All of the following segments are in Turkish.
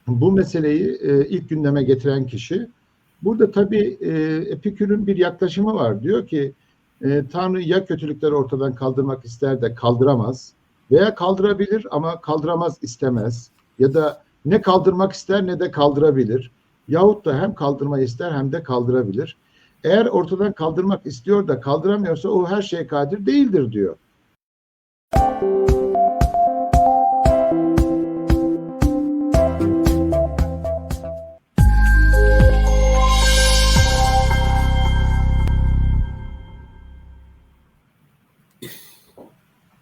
bu meseleyi ilk gündeme getiren kişi. Burada tabii Epikür'ün bir yaklaşımı var. Diyor ki Tanrı ya kötülükleri ortadan kaldırmak ister de kaldıramaz veya kaldırabilir ama kaldıramaz istemez. Ya da ne kaldırmak ister ne de kaldırabilir. Yahut da hem kaldırmayı ister hem de kaldırabilir. Eğer ortadan kaldırmak istiyor da kaldıramıyorsa o her şeye kadir değildir diyor.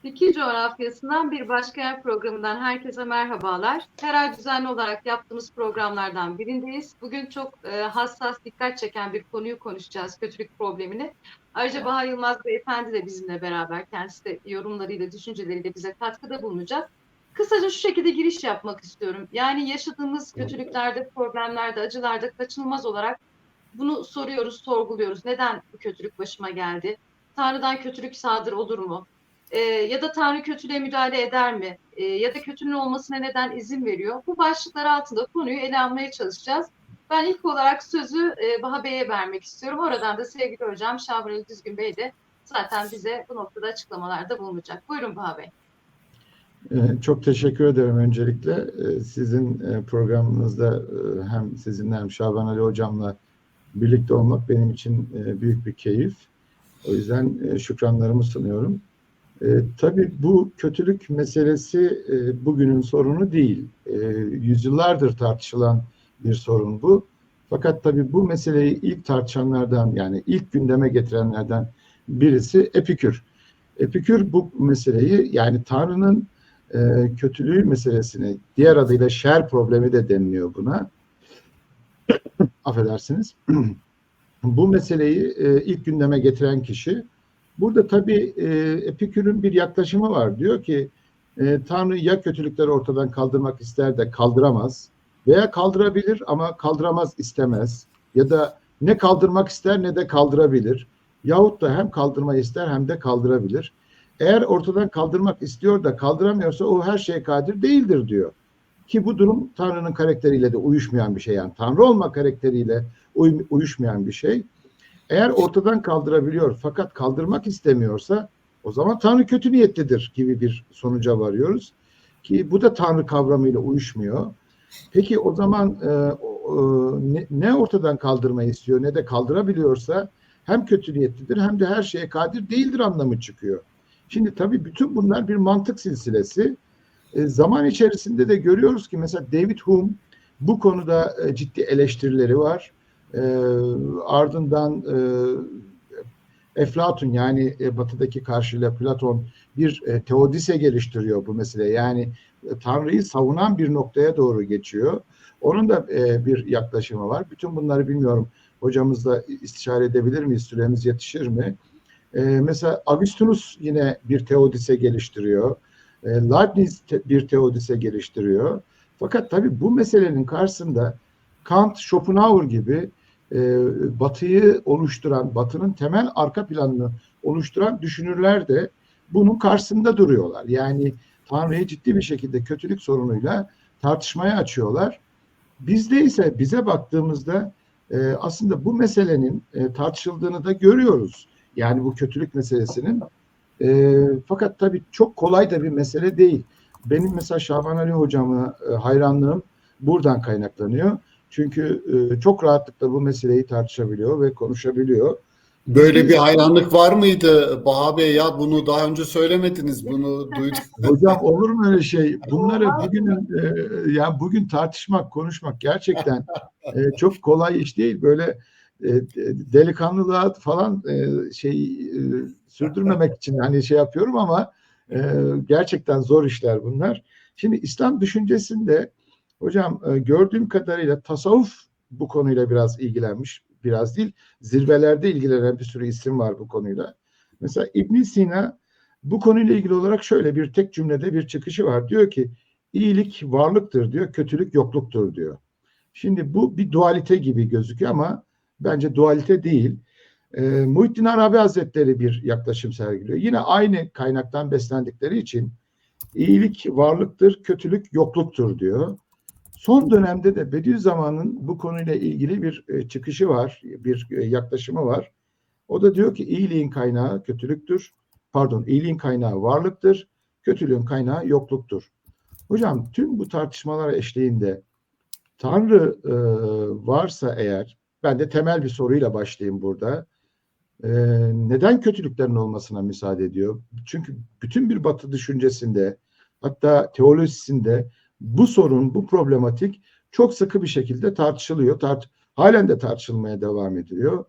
Fikir Coğrafyası'ndan bir başka yer programından herkese merhabalar. Her ay düzenli olarak yaptığımız programlardan birindeyiz. Bugün çok hassas, dikkat çeken bir konuyu konuşacağız, kötülük problemini. Ayrıca Baha Yılmaz Beyefendi de bizimle beraber, kendisi de yorumlarıyla, düşünceleriyle bize katkıda bulunacak. Kısaca şu şekilde giriş yapmak istiyorum. Yani yaşadığımız kötülüklerde, problemlerde, acılarda kaçınılmaz olarak bunu soruyoruz, sorguluyoruz. Neden bu kötülük başıma geldi? Tanrı'dan kötülük sadır olur mu? Ya da Tanrı kötülüğe müdahale eder mi? Ya da kötülüğün olmasına neden izin veriyor? Bu başlıklar altında konuyu ele almaya çalışacağız. Ben ilk olarak sözü Baha Bey'e vermek istiyorum. Oradan da sevgili hocam Şaban Ali Düzgün Bey de zaten bize bu noktada açıklamalarda bulunacak. Buyurun Baha Bey. Çok teşekkür ederim öncelikle. Sizin programınızda hem sizinle hem Şaban Ali Hocam'la birlikte olmak benim için büyük bir keyif. O yüzden şükranlarımı sunuyorum. Tabii bu kötülük meselesi bugünün sorunu değil. Yüzyıllardır tartışılan bir sorun bu. Fakat tabii bu meseleyi ilk tartışanlardan, yani ilk gündeme getirenlerden birisi Epikür. Epikür bu meseleyi, yani Tanrı'nın kötülüğü meselesini, diğer adıyla şer problemi de deniliyor buna. Affedersiniz. Bu meseleyi ilk gündeme getiren kişi. Burada tabii Epikür'ün bir yaklaşımı var. Diyor ki Tanrı ya kötülükleri ortadan kaldırmak ister de kaldıramaz veya kaldırabilir ama kaldıramaz istemez. Ya da ne kaldırmak ister ne de kaldırabilir. Yahut da hem kaldırmayı ister hem de kaldırabilir. Eğer ortadan kaldırmak istiyor da kaldıramıyorsa o her şeye kadir değildir diyor. Ki bu durum Tanrı'nın karakteriyle de uyuşmayan bir şey. Yani Tanrı olma karakteriyle uyuşmayan bir şey. Eğer ortadan kaldırabiliyor fakat kaldırmak istemiyorsa o zaman Tanrı kötü niyetlidir gibi bir sonuca varıyoruz. Ki bu da Tanrı kavramıyla uyuşmuyor. Peki o zaman ne ortadan kaldırmayı istiyor ne de kaldırabiliyorsa hem kötü niyetlidir hem de her şeye kadir değildir anlamı çıkıyor. Şimdi tabii bütün bunlar bir mantık silsilesi. Zaman içerisinde de görüyoruz ki mesela David Hume bu konuda ciddi eleştirileri var. Ardından Eflatun, yani batıdaki karşıyla Platon bir teodise geliştiriyor bu mesele. Yani Tanrı'yı savunan bir noktaya doğru geçiyor. Onun da bir yaklaşımı var. Bütün bunları bilmiyorum. Hocamızla istişare edebilir miyiz? Süremiz yetişir mi? Mesela Agustinus yine bir teodise geliştiriyor. Leibniz bir teodise geliştiriyor. Fakat tabii bu meselenin karşısında Kant, Schopenhauer gibi Batı'yı oluşturan, Batı'nın temel arka planını oluşturan düşünürler de bunun karşısında duruyorlar. Yani Tanrı'yı ciddi bir şekilde kötülük sorunuyla tartışmaya açıyorlar. Bizde ise bize baktığımızda aslında bu meselenin tartışıldığını da görüyoruz. Yani bu kötülük meselesinin. Fakat tabii çok kolay da bir mesele değil. Benim mesela Şaban Ali Hocam'a hayranlığım buradan kaynaklanıyor. Çünkü çok rahatlıkla bu meseleyi tartışabiliyor ve konuşabiliyor. Böyle bir hayranlık var mıydı Baha Bey ya? Bunu daha önce söylemediniz. Bunu duydum. Hocam olur mu öyle şey? Bunları yani bugün tartışmak, konuşmak gerçekten çok kolay iş değil. Böyle delikanlılığa falan sürdürmemek için hani şey yapıyorum ama gerçekten zor işler bunlar. Şimdi İslam düşüncesinde hocam gördüğüm kadarıyla tasavvuf bu konuyla biraz ilgilenmiş. Biraz değil, zirvelerde ilgilenen bir sürü isim var bu konuyla. Mesela İbn Sina bu konuyla ilgili olarak şöyle bir tek cümlede bir çıkışı var. Diyor ki iyilik varlıktır diyor, kötülük yokluktur diyor. Şimdi bu bir dualite gibi gözüküyor ama bence dualite değil. Muhittin Arabi Hazretleri bir yaklaşım sergiliyor. Yine aynı kaynaktan beslendikleri için iyilik varlıktır, kötülük yokluktur diyor. Son dönemde de Bediüzzaman'ın bu konuyla ilgili bir çıkışı var, bir yaklaşımı var. O da diyor ki iyiliğin kaynağı kötülüktür. Pardon, iyiliğin kaynağı varlıktır, kötülüğün kaynağı yokluktur. Hocam tüm bu tartışmalar eşliğinde Tanrı varsa eğer, ben de temel bir soruyla başlayayım burada. Neden kötülüklerin olmasına müsaade ediyor? Çünkü bütün bir Batı düşüncesinde, hatta teolojisinde bu sorun, bu problematik çok sıkı bir şekilde tartışılıyor. Halen de tartışılmaya devam ediyor.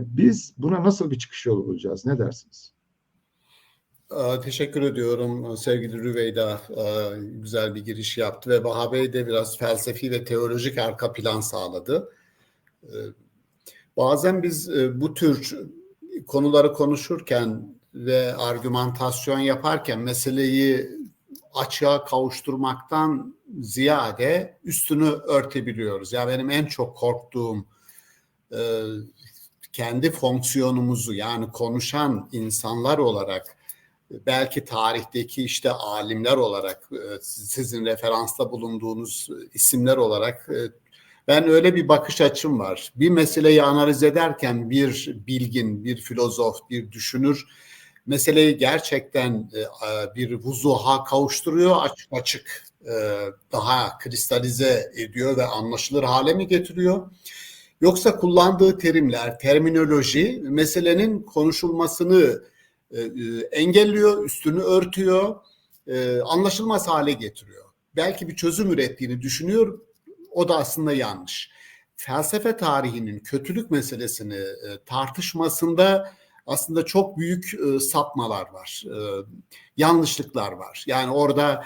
Biz buna nasıl bir çıkış yolu bulacağız? Ne dersiniz? Teşekkür ediyorum sevgili Rüveyda. Güzel bir giriş yaptı ve Baha Bey de biraz felsefi ve teolojik arka plan sağladı. Bazen biz bu tür konuları konuşurken ve argümantasyon yaparken meseleyi açığa kavuşturmaktan ziyade üstünü örtebiliyoruz. Yani benim en çok korktuğum kendi fonksiyonumuzu, yani konuşan insanlar olarak, belki tarihteki işte alimler olarak, sizin referansta bulunduğunuz isimler olarak, ben öyle bir bakış açım var. Bir meseleyi analiz ederken bir bilgin, bir filozof, bir düşünür meseleyi gerçekten bir vuzuha kavuşturuyor, açık açık daha kristalize ediyor ve anlaşılır hale mi getiriyor? Yoksa kullandığı terimler, terminoloji meselenin konuşulmasını engelliyor, üstünü örtüyor, anlaşılmaz hale getiriyor. Belki bir çözüm ürettiğini düşünüyor, o da aslında yanlış. Felsefe tarihinin kötülük meselesini tartışmasında aslında çok büyük sapmalar var, yanlışlıklar var. Yani orada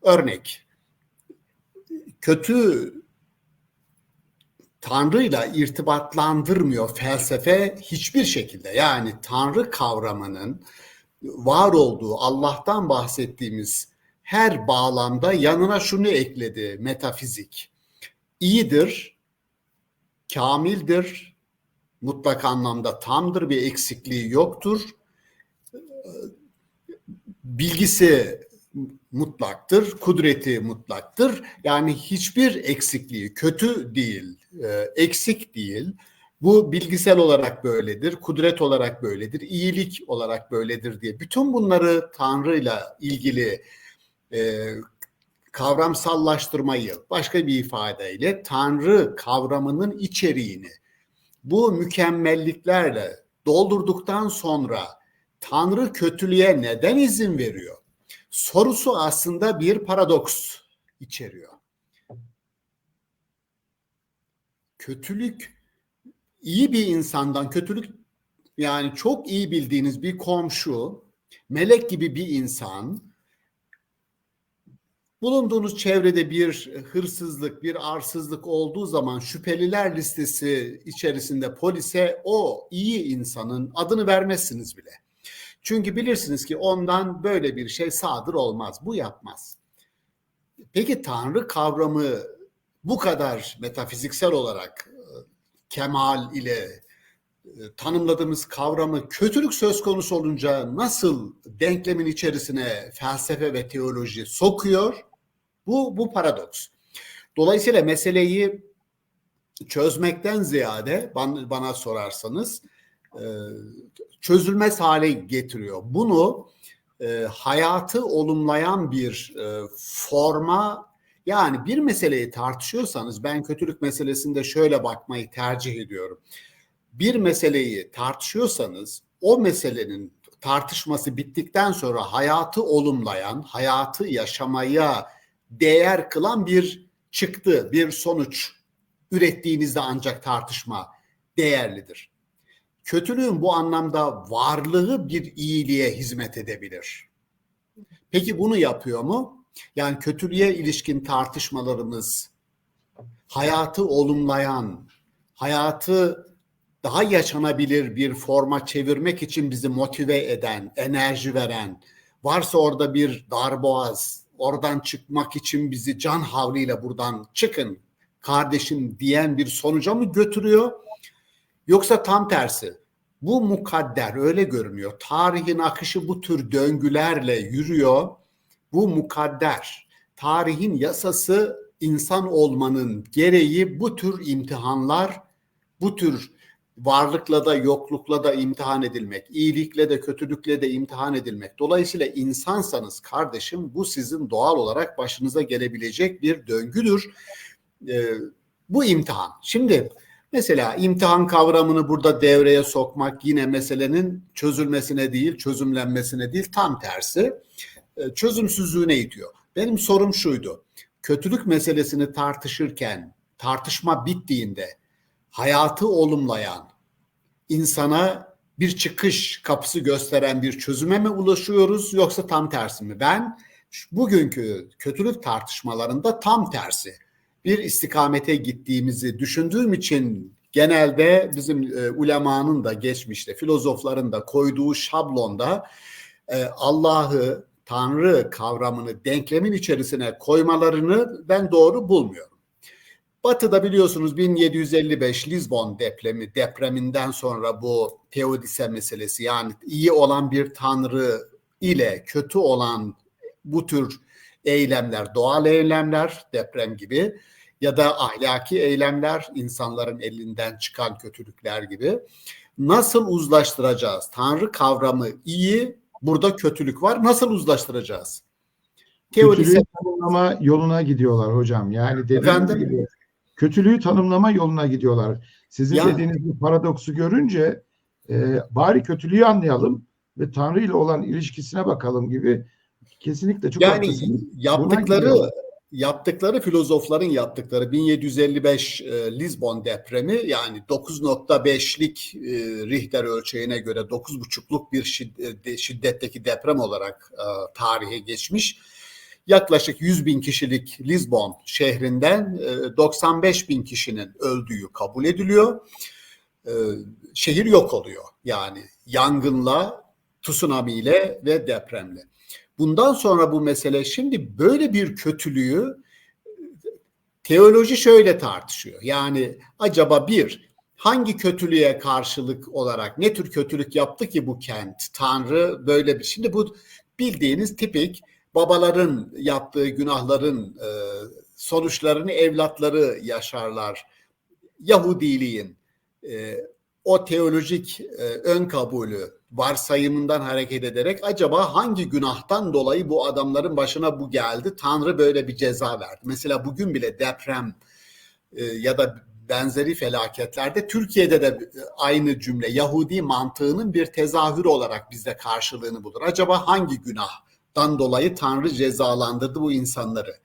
örnek, kötü Tanrı'yla irtibatlandırmıyor felsefe hiçbir şekilde. Yani Tanrı kavramının var olduğu, Allah'tan bahsettiğimiz her bağlamda yanına şunu ekledi metafizik: İyidir, kamildir, mutlak anlamda tamdır, bir eksikliği yoktur. Bilgisi mutlaktır, kudreti mutlaktır. Yani hiçbir eksikliği, kötü değil, eksik değil. Bu bilgisel olarak böyledir, kudret olarak böyledir, iyilik olarak böyledir diye. Bütün bunları Tanrı'yla ilgili kavramsallaştırmayı, başka bir ifadeyle Tanrı kavramının içeriğini bu mükemmelliklerle doldurduktan sonra Tanrı kötülüğe neden izin veriyor sorusu aslında bir paradoks içeriyor. Kötülük, iyi bir insandan kötülük, yani çok iyi bildiğiniz bir komşu, melek gibi bir insan, bulunduğunuz çevrede bir hırsızlık, bir arsızlık olduğu zaman şüpheliler listesi içerisinde polise o iyi insanın adını vermezsiniz bile. Çünkü bilirsiniz ki ondan böyle bir şey sadır olmaz, bu yapmaz. Peki Tanrı kavramı bu kadar metafiziksel olarak kemal ile tanımladığımız kavramı kötülük söz konusu olunca nasıl denklemin içerisine felsefe ve teoloji sokuyor? Bu paradoks. Dolayısıyla meseleyi çözmekten ziyade bana sorarsanız çözülmez hale getiriyor. Bunu hayatı olumlayan bir forma, yani bir meseleyi tartışıyorsanız, ben kötülük meselesinde şöyle bakmayı tercih ediyorum. Bir meseleyi tartışıyorsanız o meselenin tartışması bittikten sonra hayatı olumlayan, hayatı yaşamaya değer kılan bir çıktı, bir sonuç ürettiğinizde ancak tartışma değerlidir. Kötülüğün bu anlamda varlığı bir iyiliğe hizmet edebilir. Peki bunu yapıyor mu? Yani kötülüğe ilişkin tartışmalarımız hayatı olumlayan, hayatı daha yaşanabilir bir forma çevirmek için bizi motive eden, enerji veren, varsa orada bir darboğaz, oradan çıkmak için bizi can havliyle buradan çıkın kardeşim diyen bir sonuca mı götürüyor? Yoksa tam tersi, bu mukadder, öyle görünüyor. Tarihin akışı bu tür döngülerle yürüyor. Bu mukadder, tarihin yasası insan olmanın gereği bu tür imtihanlar, bu tür varlıkla da yoklukla da imtihan edilmek, iyilikle de kötülükle de imtihan edilmek. Dolayısıyla insansanız kardeşim, bu sizin doğal olarak başınıza gelebilecek bir döngüdür. Bu imtihan. Şimdi mesela imtihan kavramını burada devreye sokmak yine meselenin çözülmesine değil, çözümlenmesine değil, tam tersi çözümsüzlüğüne itiyor. Benim sorum şuydu: kötülük meselesini tartışırken, tartışma bittiğinde hayatı olumlayan, insana bir çıkış kapısı gösteren bir çözüme mi ulaşıyoruz, yoksa tam tersi mi? Ben bugünkü kötülük tartışmalarında tam tersi bir istikamete gittiğimizi düşündüğüm için genelde bizim ulemanın da geçmişte, filozofların da koyduğu şablonda Allah'ı, Tanrı kavramını denklemin içerisine koymalarını ben doğru bulmuyorum. Batı'da biliyorsunuz 1755 Lizbon depreminden sonra bu teodise meselesi, yani iyi olan bir tanrı ile kötü olan bu tür eylemler, doğal eylemler, deprem gibi ya da ahlaki eylemler, insanların elinden çıkan kötülükler gibi nasıl uzlaştıracağız? Tanrı kavramı iyi, burada kötülük var. Nasıl uzlaştıracağız? Kötülüğü tanımlama yoluna gidiyorlar hocam. Yani dediğiniz gibi kötülüğü tanımlama yoluna gidiyorlar. Sizin dediğiniz bu paradoksu görünce bari kötülüğü anlayalım ve Tanrı ile olan ilişkisine bakalım gibi, kesinlikle çok haklısınız. Yaptıkları filozofların yaptıkları 1755 Lizbon depremi, yani 9.5'lik Richter ölçeğine göre 9.5'luk bir şiddetteki deprem olarak tarihe geçmiş. Yaklaşık 100 bin kişilik Lizbon şehrinden 95 bin kişinin öldüğü kabul ediliyor. Şehir yok oluyor, yani yangınla, tsunamiyle ve depremle. Bundan sonra bu mesele, şimdi böyle bir kötülüğü teoloji şöyle tartışıyor. Yani acaba hangi kötülüğe karşılık olarak ne tür kötülük yaptı ki bu kent? Tanrı böyle bir... Şimdi bu bildiğiniz tipik babaların yaptığı günahların sonuçlarını evlatları yaşarlar. Yahudiliğin o teolojik ön kabulü, varsayımından hareket ederek acaba hangi günahtan dolayı bu adamların başına bu geldi? Tanrı böyle bir ceza verdi. Mesela bugün bile deprem ya da benzeri felaketlerde, Türkiye'de de aynı cümle Yahudi mantığının bir tezahürü olarak bizde karşılığını bulur. Acaba hangi günahtan dolayı Tanrı cezalandırdı bu insanları?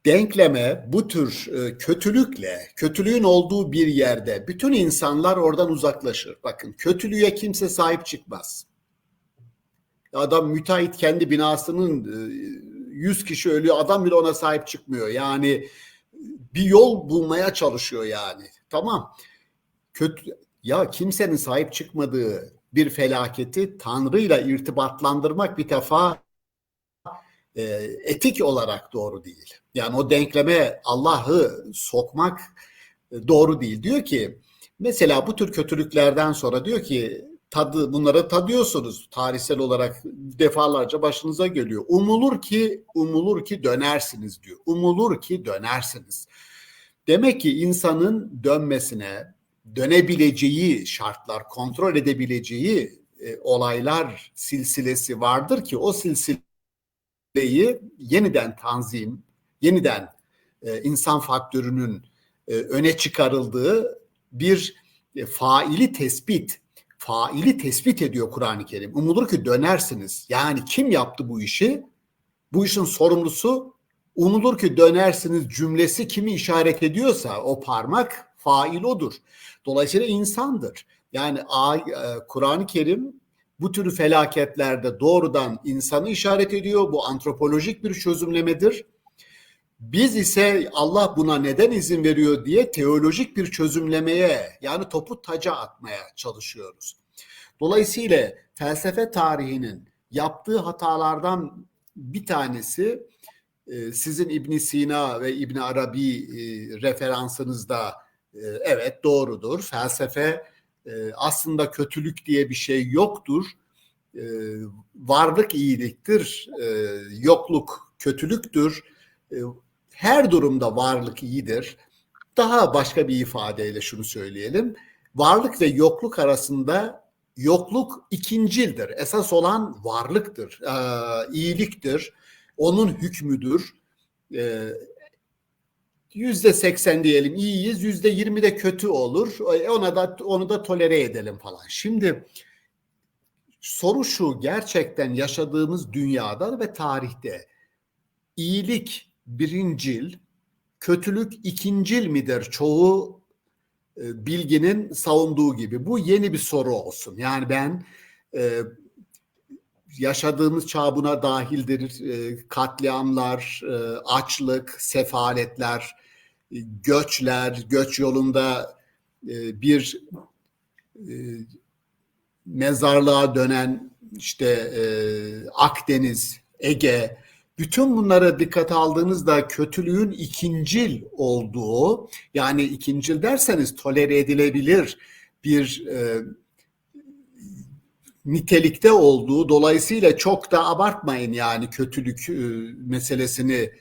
Denkleme bu tür kötülükle, kötülüğün olduğu bir yerde bütün insanlar oradan uzaklaşır. Bakın, kötülüğe kimse sahip çıkmaz. Adam müteahhit kendi binasının 100 kişi ölüyor, adam bile ona sahip çıkmıyor. Yani bir yol bulmaya çalışıyor yani. Tamam. Kimsenin sahip çıkmadığı bir felaketi Tanrı'yla irtibatlandırmak bir defa etik olarak doğru değil. Yani o denkleme Allah'ı sokmak doğru değil. Diyor ki mesela bu tür kötülüklerden sonra diyor ki bunları tadıyorsunuz, tarihsel olarak defalarca başınıza geliyor. Umulur ki dönersiniz diyor. Umulur ki dönersiniz. Demek ki insanın dönmesine, dönebileceği şartlar, kontrol edebileceği olaylar silsilesi vardır ki o yeniden tanzim, yeniden insan faktörünün öne çıkarıldığı bir faili tespit ediyor Kur'an-ı Kerim. Umulur ki dönersiniz. Yani kim yaptı bu işi? Bu işin sorumlusu, umulur ki dönersiniz cümlesi kimi işaret ediyorsa o parmak, fail odur. Dolayısıyla insandır. Yani Kur'an-ı Kerim bu tür felaketlerde doğrudan insanı işaret ediyor. Bu antropolojik bir çözümlemedir. Biz ise Allah buna neden izin veriyor diye teolojik bir çözümlemeye, yani topu taca atmaya çalışıyoruz. Dolayısıyla felsefe tarihinin yaptığı hatalardan bir tanesi, sizin İbn Sina ve İbn Arabi referansınızda evet doğrudur. Felsefe aslında kötülük diye bir şey yoktur. Varlık iyiliktir, yokluk kötülüktür. her durumda varlık iyidir. Daha başka bir ifadeyle şunu söyleyelim. Varlık ve yokluk arasında yokluk ikincildir. Esas olan varlıktır, iyiliktir, onun hükmüdür. %80 diyelim iyiyiz, %20 de kötü olur. Onu da tolere edelim falan. Şimdi soru şu, gerçekten yaşadığımız dünyada ve tarihte iyilik birincil, kötülük ikincil midir? Çoğu bilginin savunduğu gibi. Bu yeni bir soru olsun. Yani ben yaşadığımız çağ buna dahildir. Katliamlar, açlık, sefaletler, göçler, göç yolunda bir mezarlığa dönen işte Akdeniz, Ege, bütün bunlara dikkate aldığınızda kötülüğün ikincil olduğu, yani ikincil derseniz tolere edilebilir bir nitelikte olduğu, dolayısıyla çok da abartmayın yani kötülük meselesini,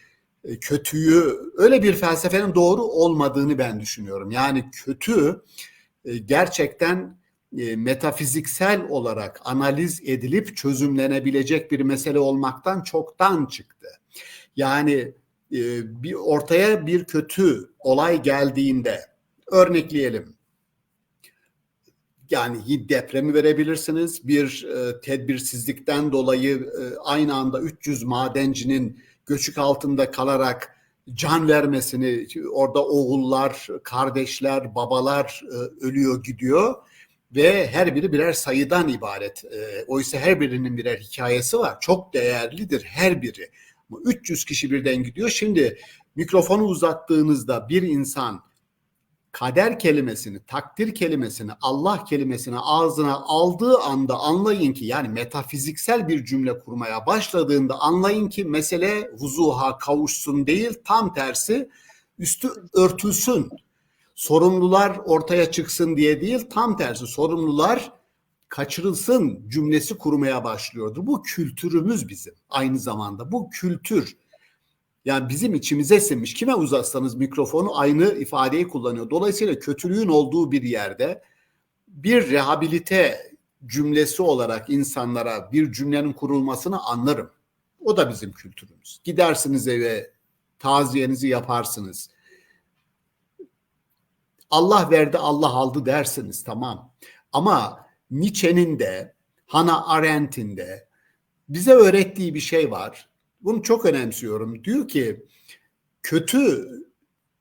kötüyü, öyle bir felsefenin doğru olmadığını ben düşünüyorum. Yani kötü gerçekten metafiziksel olarak analiz edilip çözümlenebilecek bir mesele olmaktan çoktan çıktı. Yani ortaya bir kötü olay geldiğinde, örnekleyelim, yani depremi verebilirsiniz, bir tedbirsizlikten dolayı aynı anda 300 madencinin göçük altında kalarak can vermesini, orada oğullar, kardeşler, babalar ölüyor gidiyor ve her biri birer sayıdan ibaret. Oysa her birinin birer hikayesi var. Çok değerlidir her biri. 300 kişi birden gidiyor. Şimdi mikrofonu uzattığınızda bir insan kader kelimesini, takdir kelimesini, Allah kelimesini ağzına aldığı anda anlayın ki, yani metafiziksel bir cümle kurmaya başladığında anlayın ki mesele vuzuha kavuşsun değil, tam tersi üstü örtülsün. Sorumlular ortaya çıksın diye değil, tam tersi sorumlular kaçırılsın cümlesi kurmaya başlıyordu. Bu kültürümüz bizim aynı zamanda. Bu kültür yani bizim içimize sinmiş. Kime uzatsanız mikrofonu aynı ifadeyi kullanıyor. Dolayısıyla kötülüğün olduğu bir yerde bir rehabilite cümlesi olarak insanlara bir cümlenin kurulmasını anlarım. O da bizim kültürümüz. Gidersiniz eve, taziyenizi yaparsınız. Allah verdi, Allah aldı dersiniz, tamam. Ama Nietzsche'nin de, Hannah Arendt'in de bize öğrettiği bir şey var. Bunu çok önemsiyorum. Diyor ki kötü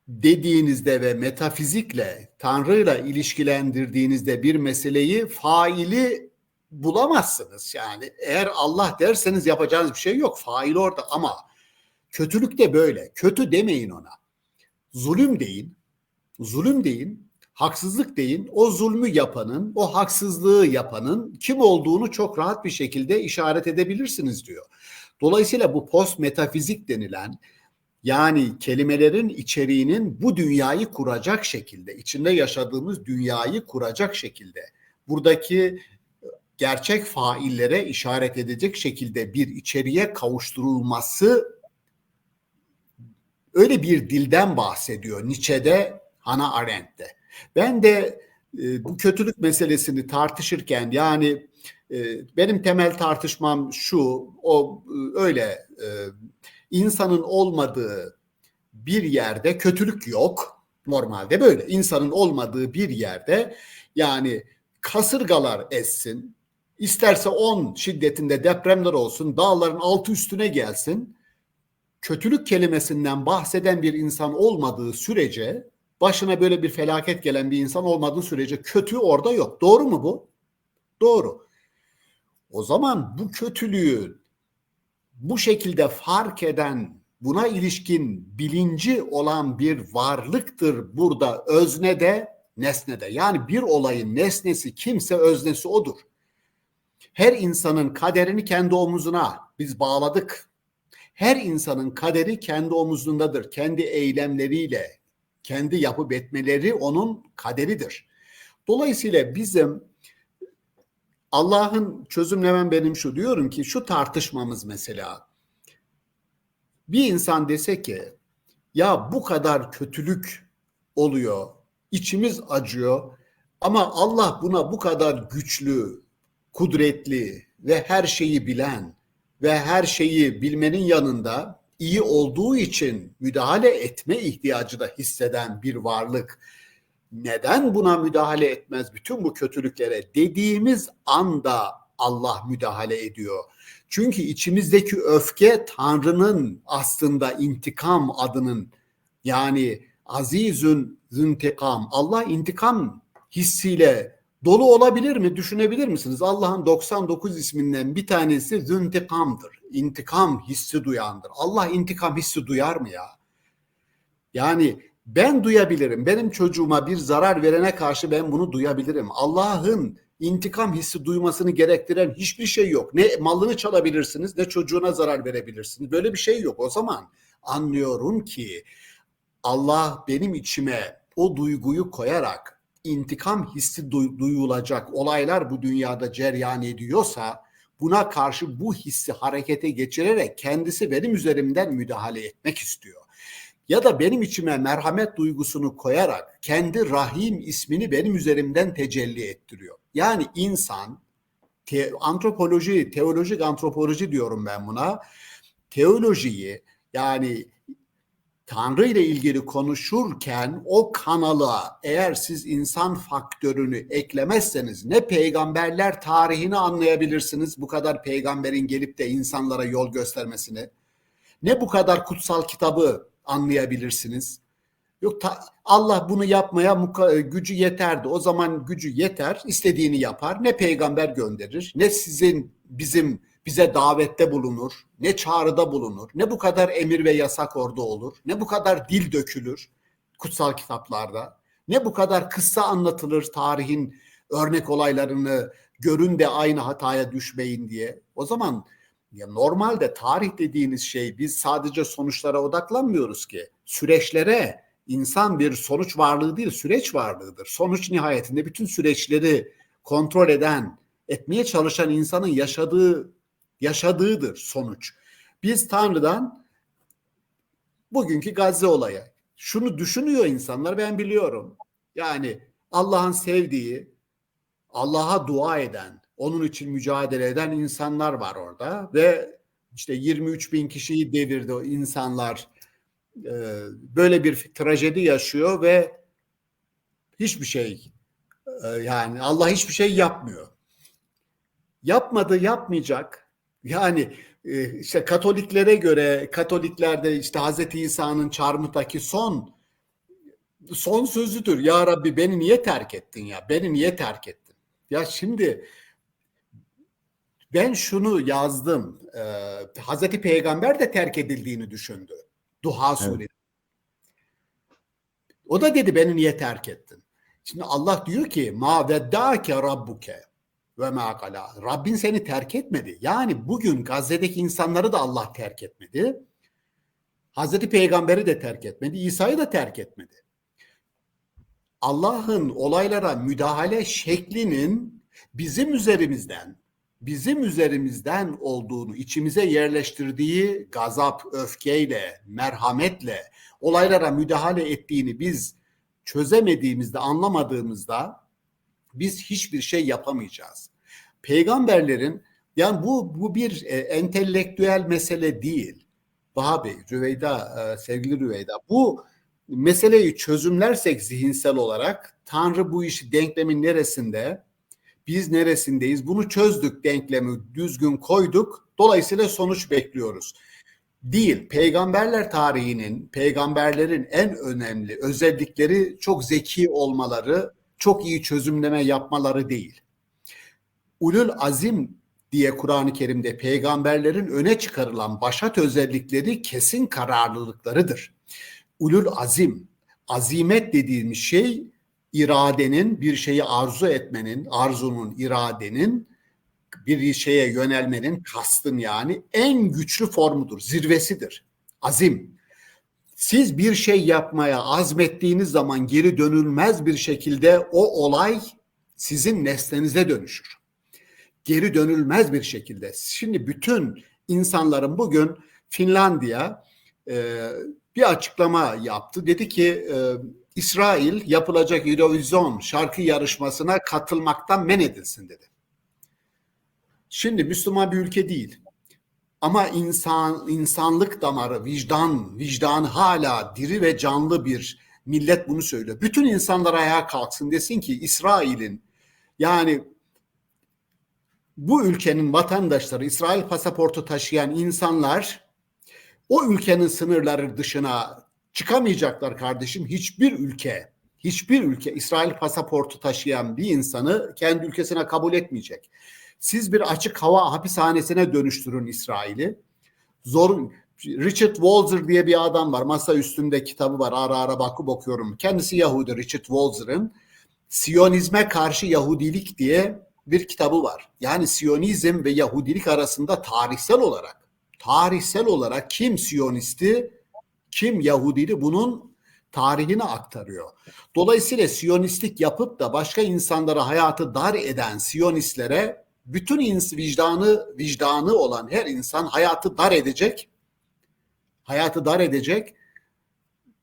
dediğinizde ve metafizikle, Tanrı'yla ilişkilendirdiğinizde bir meseleyi, faili bulamazsınız. Yani eğer Allah derseniz yapacağınız bir şey yok. Fail orada, ama kötülük de böyle. Kötü demeyin ona. Zulüm deyin. Zulüm deyin. Haksızlık deyin. O zulmü yapanın, o haksızlığı yapanın kim olduğunu çok rahat bir şekilde işaret edebilirsiniz diyor. Dolayısıyla bu post metafizik denilen, yani kelimelerin içeriğinin bu dünyayı kuracak şekilde, içinde yaşadığımız dünyayı kuracak şekilde, buradaki gerçek faillere işaret edecek şekilde bir içeriğe kavuşturulması, öyle bir dilden bahsediyor Nietzsche'de, Hannah Arendt'te. Ben de bu kötülük meselesini tartışırken, yani benim temel tartışmam şu, öyle insanın olmadığı bir yerde kötülük yok. Normalde böyle. İnsanın olmadığı bir yerde, yani kasırgalar essin, isterse 10 şiddetinde depremler olsun, dağların altı üstüne gelsin, kötülük kelimesinden bahseden bir insan olmadığı sürece, başına böyle bir felaket gelen bir insan olmadığı sürece kötü orada yok. Doğru mu bu? Doğru. O zaman bu kötülüğü bu şekilde fark eden, buna ilişkin bilinci olan bir varlıktır burada, öznede, nesnede. Yani bir olayın nesnesi kimse, öznesi odur. Her insanın kaderini kendi omuzuna biz bağladık. Her insanın kaderi kendi omuzundadır. Kendi eylemleriyle, kendi yapıp etmeleri onun kaderidir. Dolayısıyla bizim Allah'ın, çözümlemem benim şu, diyorum ki şu tartışmamız mesela, bir insan dese ki Ya bu kadar kötülük oluyor, içimiz acıyor ama Allah buna bu kadar güçlü, kudretli ve her şeyi bilen ve her şeyi bilmenin yanında iyi olduğu için müdahale etme ihtiyacı da hisseden bir varlık neden buna müdahale etmez, bütün bu kötülüklere dediğimiz anda Allah müdahale ediyor. Çünkü içimizdeki öfke Tanrı'nın aslında intikam adının, yani azizün züntikam, Allah intikam hissiyle dolu olabilir mi? Düşünebilir misiniz? Allah'ın 99 isminden bir tanesi züntikamdır. İntikam hissi duyandır. Allah intikam hissi duyar mı ya? Yani ben duyabilirim. Benim çocuğuma bir zarar verene karşı ben bunu duyabilirim. Allah'ın intikam hissi duymasını gerektiren hiçbir şey yok. Ne malını çalabilirsiniz, ne çocuğuna zarar verebilirsiniz. Böyle bir şey yok. O zaman anlıyorum ki Allah benim içime o duyguyu koyarak intikam hissi duyulacak olaylar bu dünyada cereyan ediyorsa buna karşı bu hissi harekete geçirerek kendisi benim üzerimden müdahale etmek istiyor. Ya da benim içime merhamet duygusunu koyarak kendi Rahim ismini benim üzerimden tecelli ettiriyor. Yani insan, antropoloji, teolojik antropoloji diyorum ben buna. Teolojiyi, yani Tanrı ile ilgili konuşurken o kanala eğer siz insan faktörünü eklemezseniz ne peygamberler tarihini anlayabilirsiniz, bu kadar peygamberin gelip de insanlara yol göstermesini, ne bu kadar kutsal kitabı anlayabilirsiniz. Yok, Allah bunu yapmaya gücü yeterdi. O zaman gücü yeter, istediğini yapar. Ne peygamber gönderir, ne bize davette bulunur, ne çağrıda bulunur, ne bu kadar emir ve yasak orada olur, ne bu kadar dil dökülür kutsal kitaplarda, ne bu kadar kıssa anlatılır tarihin örnek olaylarını görün de aynı hataya düşmeyin diye. O zaman ya normalde tarih dediğiniz şey, biz sadece sonuçlara odaklanmıyoruz ki. Süreçlere, insan bir sonuç varlığı değil, süreç varlığıdır. Sonuç nihayetinde bütün süreçleri kontrol eden, etmeye çalışan insanın yaşadığıdır sonuç. Biz Tanrı'dan bugünkü Gazze olayı, şunu düşünüyor insanlar, ben biliyorum. Yani Allah'ın sevdiği, Allah'a dua eden, onun için mücadele eden insanlar var orada ve işte 23 bin kişiyi devirdi o insanlar, böyle bir trajedi yaşıyor ve hiçbir şey, yani Allah hiçbir şey yapmıyor. Yapmadı, yapmayacak. Yani işte Katoliklere göre, Katoliklerde işte Hazreti İsa'nın çarmıhtaki son sözüdür. Ya Rabbi beni niye terk ettin ya? Beni niye terk ettin? Ya şimdi ben şunu yazdım. Hazreti Peygamber de terk edildiğini düşündü. Duha suresi. Evet. O da dedi beni niye terk ettin? Şimdi Allah diyor ki ma veddâke rabbuke ve ma kala. Rabbin seni terk etmedi. Yani bugün Gazze'deki insanları da Allah terk etmedi. Hazreti Peygamber'i de terk etmedi. İsa'yı da terk etmedi. Allah'ın olaylara müdahale şeklinin bizim üzerimizden olduğunu, içimize yerleştirdiği gazap, öfkeyle, merhametle olaylara müdahale ettiğini biz çözemediğimizde, anlamadığımızda biz hiçbir şey yapamayacağız. Peygamberlerin, yani bu bir entelektüel mesele değil. Baha Bey, Rüveyda, sevgili Rüveyda, bu meseleyi çözümlersek zihinsel olarak Tanrı bu işi denklemin neresinde, biz neresindeyiz, bunu çözdük, denklemi düzgün koyduk, dolayısıyla sonuç bekliyoruz. Değil, peygamberler tarihinin, peygamberlerin en önemli özellikleri çok zeki olmaları, çok iyi çözümleme yapmaları değil. Ulul azim diye Kur'an-ı Kerim'de peygamberlerin öne çıkarılan başat özellikleri kesin kararlılıklarıdır. Ulul azim, azimet dediğimiz şey iradenin, bir şeyi arzu etmenin, arzunun, iradenin, bir şeye yönelmenin, kastın yani en güçlü formudur, zirvesidir. Azim. Siz bir şey yapmaya azmettiğiniz zaman geri dönülmez bir şekilde o olay sizin nesnenize dönüşür. Geri dönülmez bir şekilde. Şimdi bütün insanların bugün Finlandiya bir açıklama yaptı. Dedi ki İsrail yapılacak Eurovision şarkı yarışmasına katılmaktan men edilsin dedi. Şimdi Müslüman bir ülke değil. Ama insanlık damarı, vicdan hala diri ve canlı bir millet bunu söylüyor. Bütün insanlar ayağa kalksın, desin ki İsrail'in, yani bu ülkenin vatandaşları, İsrail pasaportu taşıyan insanlar o ülkenin sınırları dışına çıkamayacaklar kardeşim. Hiçbir ülke İsrail pasaportu taşıyan bir insanı kendi ülkesine kabul etmeyecek. Siz bir açık hava hapishanesine dönüştürün İsrail'i. Richard Walzer diye bir adam var. Masa üstünde kitabı var. Ara ara bakıp okuyorum. Kendisi Yahudi, Richard Walzer'ın Siyonizme Karşı Yahudilik diye bir kitabı var. Yani Siyonizm ve Yahudilik arasında tarihsel olarak kim Siyonisti, kim Yahudiydi, bunun tarihini aktarıyor. Dolayısıyla Siyonistlik yapıp da başka insanlara hayatı dar eden Siyonistlere bütün vicdanı olan her insan hayatı dar edecek.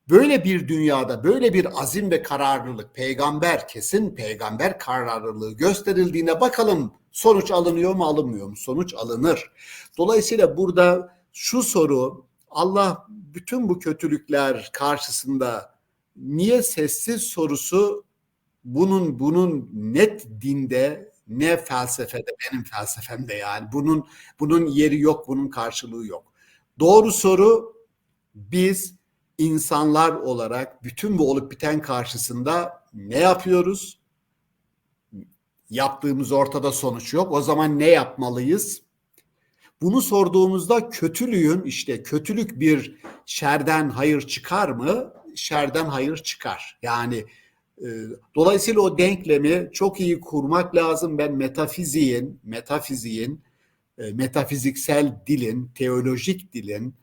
Böyle bir dünyada böyle bir azim ve kararlılık, kesin peygamber kararlılığı gösterildiğine bakalım sonuç alınıyor mu, alınmıyor mu? Sonuç alınır. Dolayısıyla burada şu soru, Allah bütün bu kötülükler karşısında niye sessiz sorusu, bunun net dinde, ne felsefede, benim felsefemde yani bunun yeri yok, bunun karşılığı yok. Doğru soru, biz insanlar olarak bütün bu olup biten karşısında ne yapıyoruz? Yaptığımız ortada, sonuç yok. O zaman ne yapmalıyız? Bunu sorduğumuzda kötülük bir şerden hayır çıkar mı? Şerden hayır çıkar. Yani dolayısıyla o denklemi çok iyi kurmak lazım. Ben metafiziksel dilin, teolojik dilin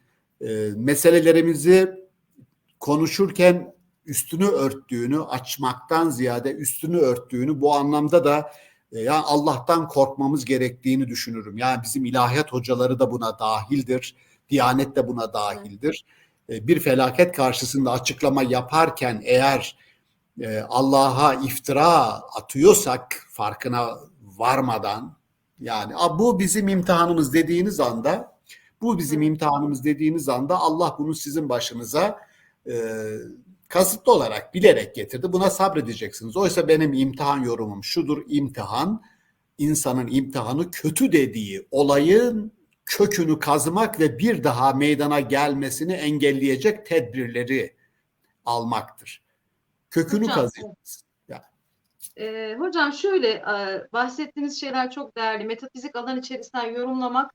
meselelerimizi konuşurken üstünü örttüğünü, açmaktan ziyade üstünü örttüğünü, bu anlamda da yani Allah'tan korkmamız gerektiğini düşünürüm. Yani bizim ilahiyat hocaları da buna dahildir, Diyanet de buna dahildir. Bir felaket karşısında açıklama yaparken eğer Allah'a iftira atıyorsak farkına varmadan, yani bu bizim imtihanımız dediğiniz anda Allah bunu sizin başınıza kasıtlı olarak bilerek getirdi. Buna sabredeceksiniz. Oysa benim imtihan yorumum şudur: insanın imtihanı kötü dediği olayın kökünü kazımak ve bir daha meydana gelmesini engelleyecek tedbirleri almaktır. Kökünü kazıyacağız. Hocam şöyle, bahsettiğiniz şeyler çok değerli. Metafizik alan içerisinden yorumlamak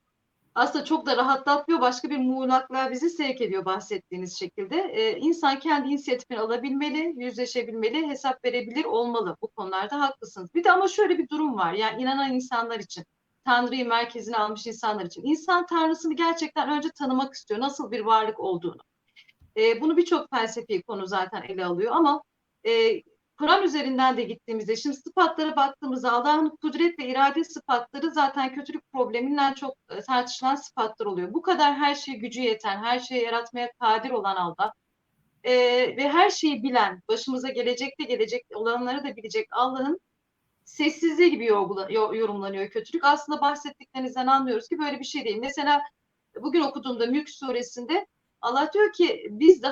aslında çok da rahatlatmıyor. Başka bir muğlaklığa bizi sevk ediyor bahsettiğiniz şekilde. İnsan kendi inisiyatifini alabilmeli, yüzleşebilmeli, hesap verebilir olmalı. Bu konularda haklısınız. Bir de ama şöyle bir durum var. Yani inanan insanlar için, Tanrı'yı merkezine almış insanlar için. İnsan Tanrısını gerçekten önce tanımak istiyor. Nasıl bir varlık olduğunu. Bunu birçok felsefi konu zaten ele alıyor ama Kur'an üzerinden de gittiğimizde, şimdi sıfatlara baktığımızda Allah'ın kudret ve irade sıfatları zaten kötülük probleminden çok tartışılan sıfatlar oluyor. Bu kadar her şeye gücü yeten, her şeyi yaratmaya kadir olan Allah ve her şeyi bilen, başımıza gelecek olanları da bilecek Allah'ın sessizliği gibi yorumlanıyor kötülük. Aslında bahsettiklerinizden anlıyoruz ki böyle bir şey değil. Mesela bugün okuduğumda Mülk suresinde Allah diyor ki biz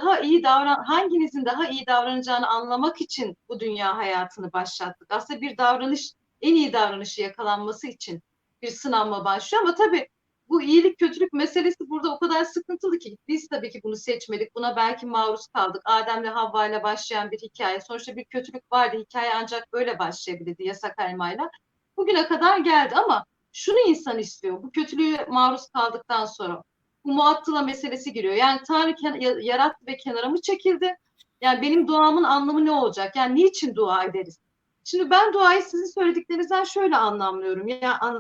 hanginizin daha iyi davranacağını anlamak için bu dünya hayatını başlattık. Aslında bir davranış, en iyi davranışı yakalanması için bir sınanma başlıyor ama tabii bu iyilik kötülük meselesi burada o kadar sıkıntılı ki biz tabii ki bunu seçmedik. Buna belki maruz kaldık. Adem'le Havva ile başlayan bir hikaye. Sonuçta bir kötülük vardı. Hikaye ancak böyle başlayabilirdi, yasak elmayla. Bugüne kadar geldi ama şunu insan istiyor. Bu kötülüğe maruz kaldıktan sonra bu muattıla meselesi giriyor. Yani Tanrı yarattı ve kenara mı çekildi? Yani benim duamın anlamı ne olacak? Yani niçin dua ederiz? Şimdi ben duayı sizin söylediklerinizden şöyle anlamlıyorum.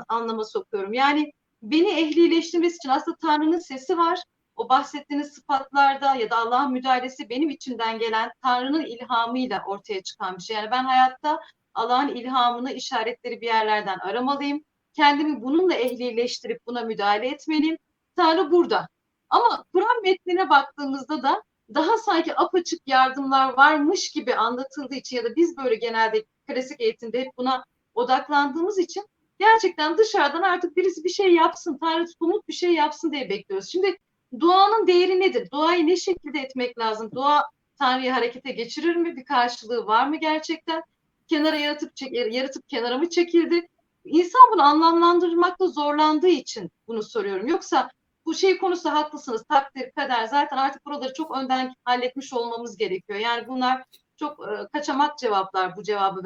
Anlama sokuyorum. Yani beni ehlileştirmesi için aslında Tanrı'nın sesi var. O bahsettiğiniz sıfatlarda ya da Allah'ın müdahalesi benim içimden gelen Tanrı'nın ilhamıyla ortaya çıkan bir şey. Yani ben hayatta Allah'ın ilhamını, işaretleri bir yerlerden aramalıyım. Kendimi bununla ehlileştirip buna müdahale etmeliyim. Tanrı burada. Ama Kur'an metnine baktığımızda da daha sanki apaçık yardımlar varmış gibi anlatıldığı için ya da biz böyle genelde klasik eğitimde hep buna odaklandığımız için gerçekten dışarıdan artık birisi bir şey yapsın, Tanrı somut bir şey yapsın diye bekliyoruz. Şimdi duanın değeri nedir? Duayı ne şekilde etmek lazım? Dua Tanrı'yı harekete geçirir mi? Bir karşılığı var mı gerçekten? Kenara yaratıp kenara mı çekildi? İnsan bunu anlamlandırmakta zorlandığı için bunu soruyorum. Yoksa bu şey konusunda haklısınız. Takdir, kader zaten artık buraları çok önden halletmiş olmamız gerekiyor. Yani bunlar çok kaçamak cevaplar bu cevabı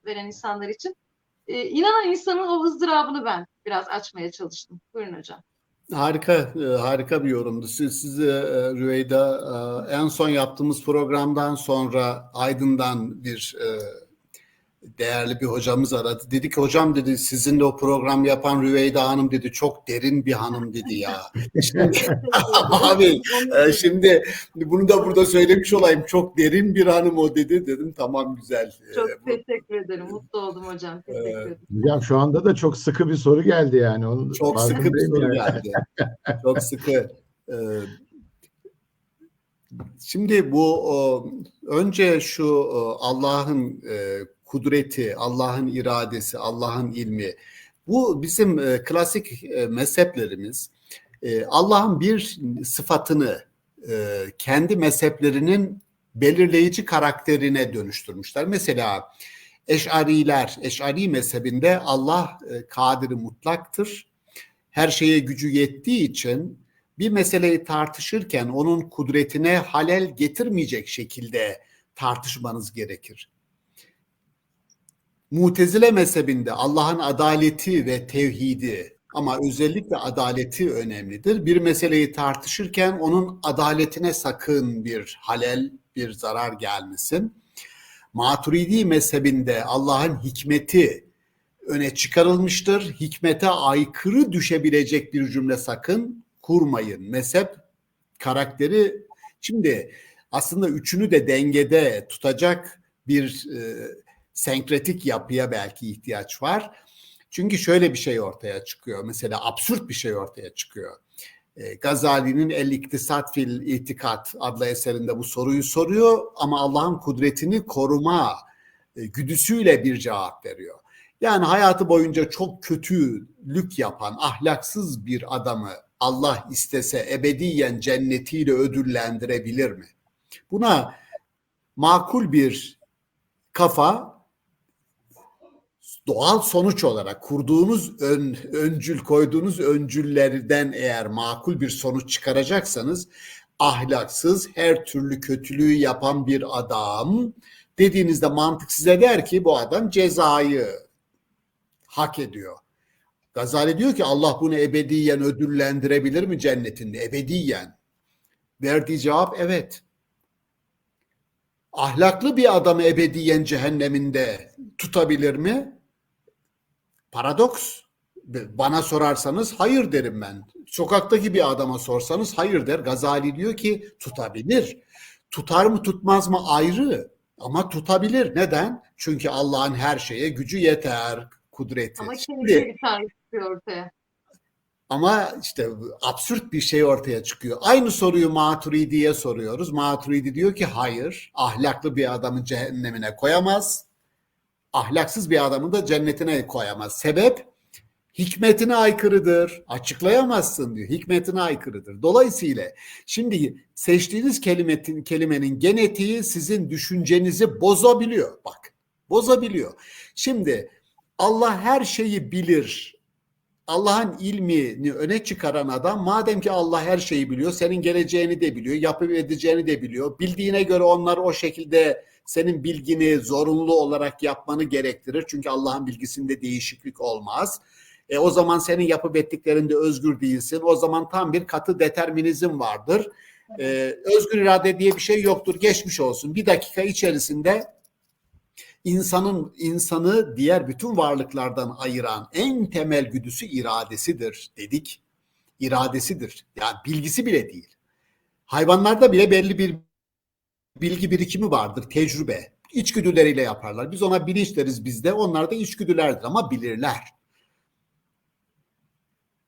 veren insanlar için. İnanan insanın o ızdırabını ben biraz açmaya çalıştım. Buyurun hocam. Harika, harika bir yorumdu. Rüveyda, en son yaptığımız programdan sonra Aydın'dan bir değerli bir hocamız aradı. Dedi ki hocam dedi sizinle o program yapan Rüveyda Hanım dedi çok derin bir hanım dedi ya. Şimdi, abi şimdi bunu da burada söylemiş olayım. Çok derin bir hanım o dedi. Dedim tamam güzel. Çok teşekkür ederim. Mutlu oldum hocam. Teşekkür ederim. Hocam şu anda da çok sıkı bir soru geldi yani. Onun çok sıkı bir soru geldi. Çok sıkı. Şimdi bu önce şu Allah'ın kudreti, Allah'ın iradesi, Allah'ın ilmi. Bu bizim klasik mezheplerimiz Allah'ın bir sıfatını kendi mezheplerinin belirleyici karakterine dönüştürmüşler. Mesela Eş'ari mezhebinde Allah kadir-i mutlaktır. Her şeye gücü yettiği için bir meseleyi tartışırken onun kudretine halel getirmeyecek şekilde tartışmanız gerekir. Mutezile mezhebinde Allah'ın adaleti ve tevhidi ama özellikle adaleti önemlidir. Bir meseleyi tartışırken onun adaletine sakın bir halel, bir zarar gelmesin. Maturidi mezhebinde Allah'ın hikmeti öne çıkarılmıştır. Hikmete aykırı düşebilecek bir cümle sakın kurmayın. Mezhep karakteri şimdi aslında üçünü de dengede tutacak bir senkretik yapıya belki ihtiyaç var. Çünkü şöyle bir şey ortaya çıkıyor. Mesela absürt bir şey ortaya çıkıyor. Gazali'nin El-İktisat fil İtikat adlı eserinde bu soruyu soruyor ama Allah'ın kudretini koruma güdüsüyle bir cevap veriyor. Yani hayatı boyunca çok kötülük yapan, ahlaksız bir adamı Allah istese ebediyen cennetiyle ödüllendirebilir mi? Buna makul bir kafa doğal sonuç olarak kurduğunuz koyduğunuz öncüllerden eğer makul bir sonuç çıkaracaksanız ahlaksız, her türlü kötülüğü yapan bir adam dediğinizde mantık size der ki bu adam cezayı hak ediyor. Gazali diyor ki Allah bunu ebediyen ödüllendirebilir mi cennetinde? Ebediyen. Verdiği cevap evet. Ahlaklı bir adamı ebediyen cehenneminde tutabilir mi? Paradoks. Bana sorarsanız hayır derim ben. Sokaktaki bir adama sorsanız hayır der. Gazali diyor ki tutabilir. Tutar mı tutmaz mı ayrı ama tutabilir. Neden? Çünkü Allah'ın her şeye gücü yeter, kudreti. Ama kendisi bir tanrı çıkıyor ortaya. Ama işte absürt bir şey ortaya çıkıyor. Aynı soruyu Maturidi'ye soruyoruz. Maturidi diyor ki hayır, ahlaklı bir adamı cehennemine koyamaz. Ahlaksız bir adamı da cennetine koyamaz. Sebep hikmetine aykırıdır. Açıklayamazsın diyor. Hikmetine aykırıdır. Dolayısıyla şimdi seçtiğiniz kelimenin genetiği sizin düşüncenizi bozabiliyor. Bak, bozabiliyor. Şimdi Allah her şeyi bilir. Allah'ın ilmini öne çıkaran adam madem ki Allah her şeyi biliyor, senin geleceğini de biliyor, yapıp edeceğini de biliyor. Bildiğine göre onlar o şekilde senin bilgini zorunlu olarak yapmanı gerektirir. Çünkü Allah'ın bilgisinde değişiklik olmaz. O zaman senin yapıp ettiklerinde özgür değilsin. O zaman tam bir katı determinizm vardır. Özgür irade diye bir şey yoktur. Geçmiş olsun. Bir dakika içerisinde insanı diğer bütün varlıklardan ayıran en temel güdüsü iradesidir dedik. İradesidir. Yani bilgisi bile değil. Hayvanlarda bile belli bir bilgi birikimi vardır, tecrübe. İçgüdüleriyle yaparlar. Biz ona bilinç deriz bizde. Onlar da içgüdülerdir ama bilirler.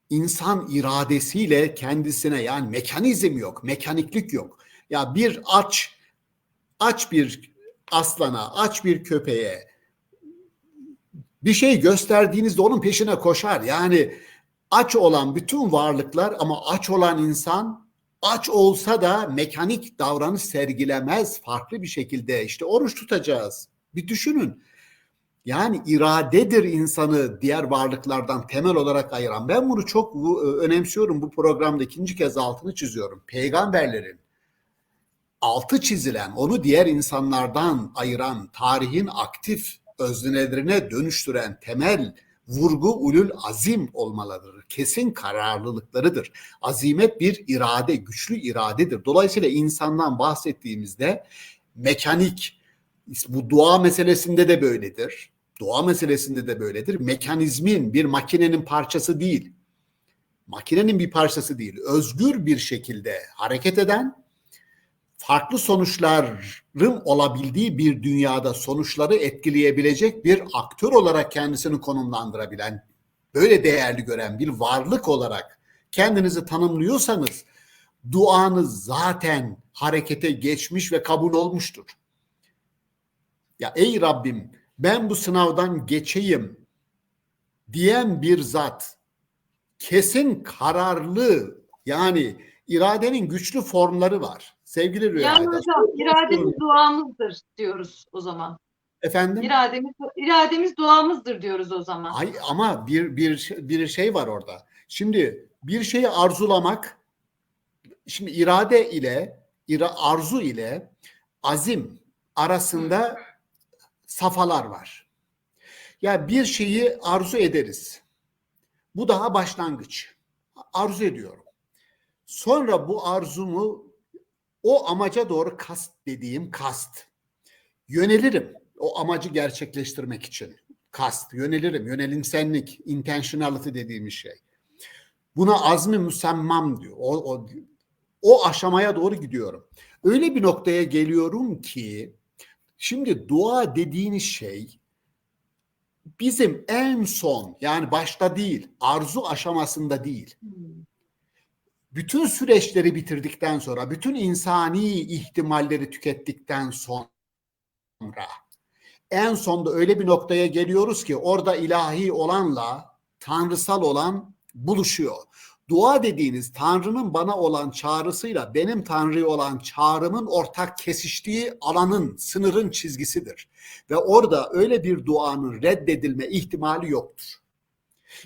İnsan iradesiyle kendisine yani mekanizm yok, mekaniklik yok. Ya bir aç bir aslana, aç bir köpeğe bir şey gösterdiğinizde onun peşine koşar. Yani aç olan bütün varlıklar ama aç olan insan aç olsa da mekanik davranış sergilemez. Farklı bir şekilde işte oruç tutacağız. Bir düşünün. Yani iradedir insanı diğer varlıklardan temel olarak ayıran. Ben bunu çok önemsiyorum. Bu programda ikinci kez altını çiziyorum. Peygamberlerin altı çizilen, onu diğer insanlardan ayıran, tarihin aktif öznelerine dönüştüren temel vurgu ulul azim olmalıdır. Kesin kararlılıklarıdır. Azimet bir irade, güçlü iradedir. Dolayısıyla insandan bahsettiğimizde mekanik, bu dua meselesinde de böyledir. Dua meselesinde de böyledir. Mekanizmin, bir makinenin parçası değil. Makinenin bir parçası değil. Özgür bir şekilde hareket eden, farklı sonuçların olabildiği bir dünyada sonuçları etkileyebilecek bir aktör olarak kendisini konumlandırabilen, böyle değerli gören bir varlık olarak kendinizi tanımlıyorsanız duanız zaten harekete geçmiş ve kabul olmuştur. Ya ey Rabbim ben bu sınavdan geçeyim diyen bir zat kesin kararlı, yani iradenin güçlü formları var. Sevgili Rüya Yani Aydar. hocam irademiz duamızdır diyoruz o zaman. Efendim? İrademiz duamızdır diyoruz o zaman. Ay, ama bir şey var orada. Şimdi bir şeyi arzulamak, şimdi irade ile arzu ile azim arasında safhalar var. Ya bir şeyi arzu ederiz. Bu daha başlangıç. Arzu ediyorum. Sonra bu arzumu o amaca doğru dediğim kast. Yönelirim o amacı gerçekleştirmek için. Yönelirim. Yönelimsellik, intentionality dediğimiz şey. Buna azmi müsemmam diyor. O aşamaya doğru gidiyorum. Öyle bir noktaya geliyorum ki şimdi dua dediğiniz şey bizim en son, yani başta değil, arzu aşamasında değil. Bütün süreçleri bitirdikten sonra, bütün insani ihtimalleri tükettikten sonra en sonda öyle bir noktaya geliyoruz ki orada ilahi olanla tanrısal olan buluşuyor. Dua dediğiniz Tanrı'nın bana olan çağrısıyla benim Tanrı'ya olan çağrımın ortak kesiştiği alanın, sınırın çizgisidir. Ve orada öyle bir duanın reddedilme ihtimali yoktur.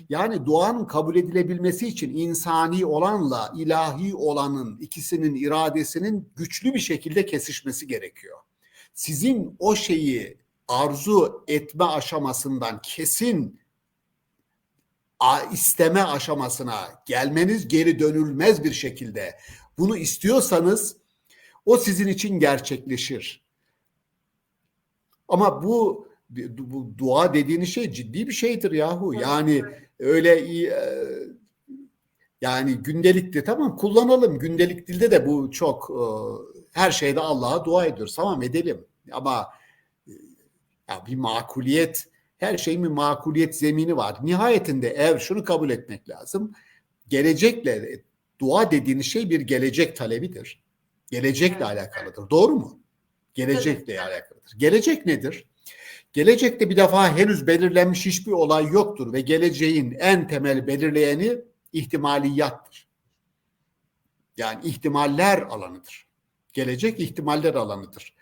Yani duanın kabul edilebilmesi için insani olanla ilahi olanın, ikisinin iradesinin güçlü bir şekilde kesişmesi gerekiyor. Sizin o şeyi arzu etme aşamasından kesin isteme aşamasına gelmeniz geri dönülmez bir şekilde. Bunu istiyorsanız o sizin için gerçekleşir. Ama bu dua dediğiniz şey ciddi bir şeydir yahu. Yani öyle yani gündelikte tamam kullanalım. Gündelik dilde de bu çok her şeyde Allah'a dua ediyoruz. Tamam edelim. Ama ya bir makuliyet, her şeyin bir makuliyet zemini var. Nihayetinde şunu kabul etmek lazım. Gelecekle dua dediğiniz şey bir gelecek talebidir. Gelecekle alakalıdır. Doğru mu? Gelecekle alakalıdır. Gelecek nedir? Gelecekte bir defa henüz belirlenmiş hiçbir olay yoktur ve geleceğin en temel belirleyeni ihtimaliyattır. Yani ihtimaller alanıdır. Gelecek ihtimaller alanıdır.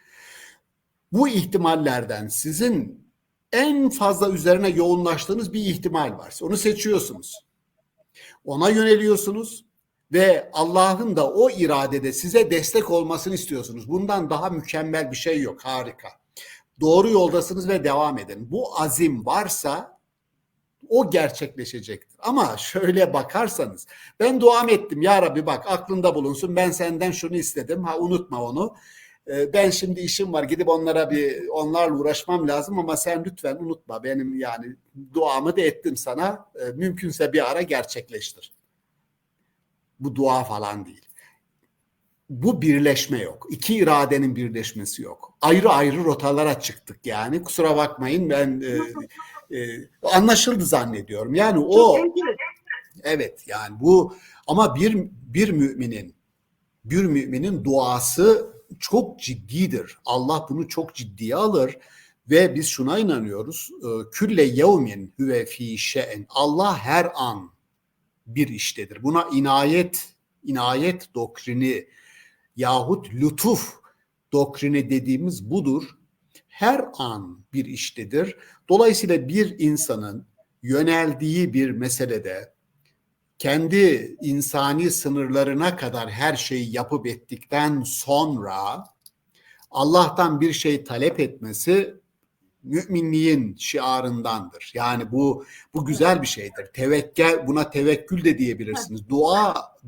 Bu ihtimallerden sizin en fazla üzerine yoğunlaştığınız bir ihtimal var. Onu seçiyorsunuz. Ona yöneliyorsunuz ve Allah'ın da o iradede size destek olmasını istiyorsunuz. Bundan daha mükemmel bir şey yok. Harika. Doğru yoldasınız ve devam edin. Bu azim varsa o gerçekleşecektir. Ama şöyle bakarsanız ben duam ettim. Ya Rabbi bak aklında bulunsun. Ben senden şunu istedim. Unutma onu. Ben şimdi işim var. Gidip onlarla uğraşmam lazım ama sen lütfen unutma. Benim yani duamı da ettim sana. Mümkünse bir ara gerçekleştir. Bu dua falan değil. Bu birleşme yok. İki iradenin birleşmesi yok. Ayrı ayrı rotalara çıktık yani. Kusura bakmayın ben anlaşıldı zannediyorum. Yani evet yani bu ama bir müminin Bir müminin duası çok ciddidir. Allah bunu çok ciddiye alır ve biz şuna inanıyoruz. Külle yevmin huve fî şe'n. Allah her an bir iştedir. Buna inayet doktrini yahut lütuf doktrini dediğimiz budur. Her an bir iştedir. Dolayısıyla bir insanın yöneldiği bir meselede kendi insani sınırlarına kadar her şeyi yapıp ettikten sonra Allah'tan bir şey talep etmesi müminliğin şiarındandır. Yani bu güzel bir şeydir. Tevekkül, buna tevekkül de diyebilirsiniz.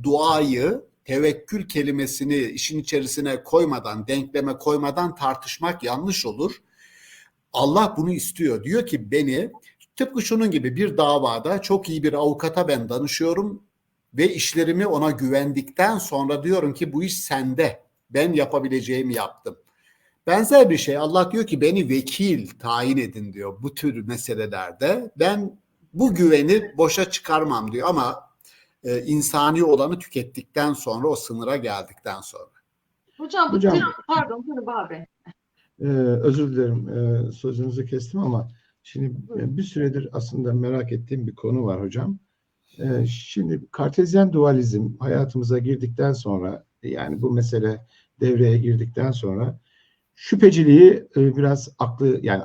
Duayı tevekkül kelimesini işin içerisine koymadan, denkleme koymadan tartışmak yanlış olur. Allah bunu istiyor. Diyor ki beni tıpkı şunun gibi bir davada çok iyi bir avukata ben danışıyorum ve işlerimi ona güvendikten sonra diyorum ki bu iş sende. Ben yapabileceğimi yaptım. Benzer bir şey Allah diyor ki beni vekil tayin edin diyor bu tür meselelerde. Ben bu güveni boşa çıkarmam diyor ama insani olanı tükettikten sonra o sınıra geldikten sonra. Hocam pardon abi. Özür dilerim, sözünüzü kestim ama şimdi bir süredir aslında merak ettiğim bir konu var hocam. Şimdi Kartezyen dualizm hayatımıza girdikten sonra, yani bu mesele devreye girdikten sonra şüpheciliği biraz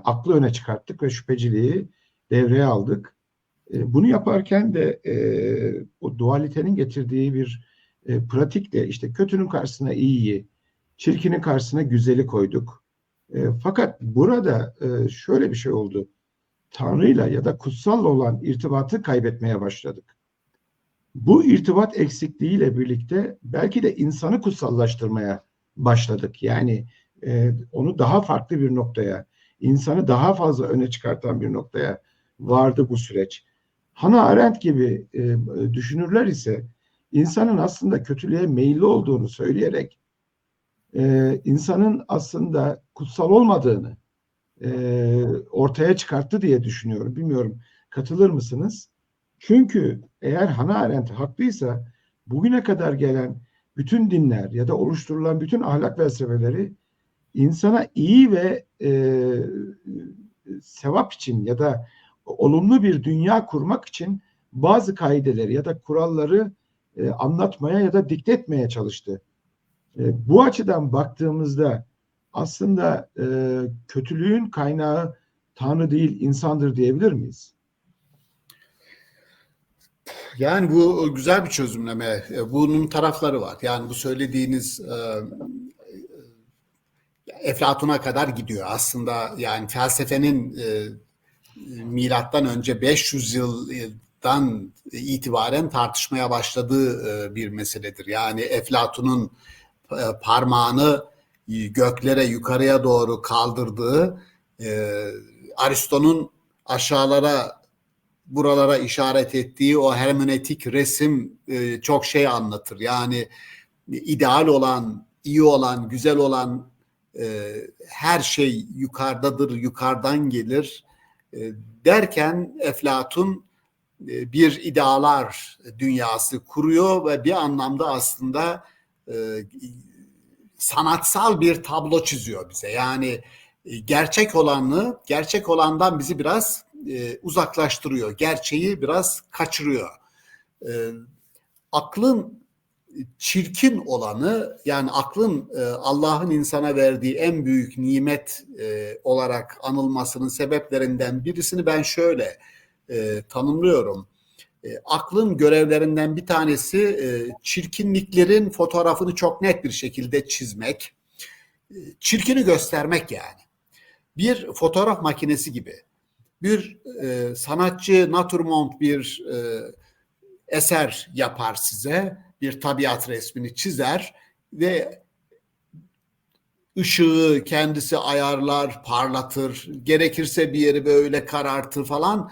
aklı öne çıkarttık ve şüpheciliği devreye aldık. Bunu yaparken de o dualitenin getirdiği bir pratikle işte kötünün karşısına iyiyi, çirkinin karşısına güzeli koyduk. Fakat burada şöyle bir şey oldu. Tanrı'yla ya da kutsalla olan irtibatı kaybetmeye başladık. Bu irtibat eksikliğiyle birlikte belki de insanı kutsallaştırmaya başladık. Yani onu daha farklı bir noktaya, insanı daha fazla öne çıkartan bir noktaya vardı bu süreç. Hannah Arendt gibi düşünürler ise insanın aslında kötülüğe meyilli olduğunu söyleyerek insanın aslında kutsal olmadığını ortaya çıkarttı diye düşünüyorum. Bilmiyorum, katılır mısınız? Çünkü eğer Hannah Arendt haklıysa bugüne kadar gelen bütün dinler ya da oluşturulan bütün ahlak felsefeleri insana iyi ve sevap için ya da olumlu bir dünya kurmak için bazı kaideleri ya da kuralları anlatmaya ya da dikte etmeye çalıştı. Bu açıdan baktığımızda aslında kötülüğün kaynağı Tanrı değil insandır diyebilir miyiz? Yani bu güzel bir çözümleme. Bunun tarafları var. Yani bu söylediğiniz Eflatun'a kadar gidiyor. Aslında yani felsefenin milattan önce 500 yıldan itibaren tartışmaya başladığı bir meseledir. Yani Eflatun'un parmağını göklere yukarıya doğru kaldırdığı, Aristo'nun aşağılara buralara işaret ettiği o hermeneutik resim çok şey anlatır. Yani ideal olan, iyi olan, güzel olan her şey yukarıdadır, yukarıdan gelir derken Eflatun bir idealar dünyası kuruyor ve bir anlamda aslında sanatsal bir tablo çiziyor bize. Yani gerçek olandan bizi biraz uzaklaştırıyor. Gerçeği biraz kaçırıyor. Aklın çirkin olanı, yani aklın Allah'ın insana verdiği en büyük nimet olarak anılmasının sebeplerinden birisini ben şöyle tanımlıyorum. Aklın görevlerinden bir tanesi çirkinliklerin fotoğrafını çok net bir şekilde çizmek. Çirkini göstermek yani. Bir fotoğraf makinesi gibi. Bir sanatçı naturmort bir eser yapar size. Bir tabiat resmini çizer ve ışığı kendisi ayarlar, parlatır. Gerekirse bir yeri böyle karartır falan.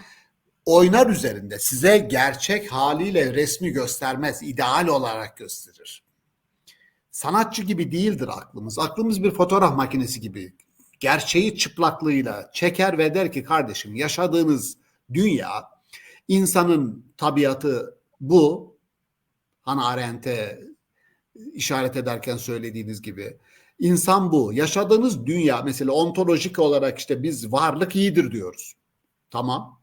Oynar üzerinde. Size gerçek haliyle resmi göstermez. İdeal olarak gösterir. Sanatçı gibi değildir aklımız. Aklımız bir fotoğraf makinesi gibi. Gerçeği çıplaklığıyla çeker ve der ki kardeşim yaşadığınız dünya, insanın tabiatı bu. Hannah Arendt'e işaret ederken söylediğiniz gibi. İnsan bu. Yaşadığınız dünya mesela ontolojik olarak işte biz varlık iyidir diyoruz. Tamam.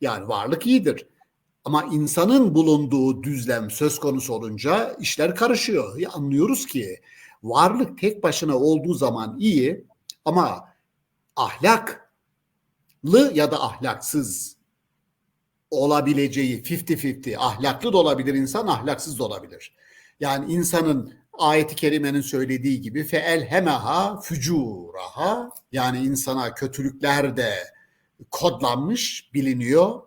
Yani varlık iyidir. Ama insanın bulunduğu düzlem söz konusu olunca işler karışıyor. Ya anlıyoruz ki varlık tek başına olduğu zaman iyi ama ahlaklı ya da ahlaksız olabileceği 50-50, ahlaklı da olabilir insan, ahlaksız da olabilir. Yani insanın ayet-i kerimenin söylediği gibi feelhemeha fücuraha, yani insana kötülükler de kodlanmış, biliniyor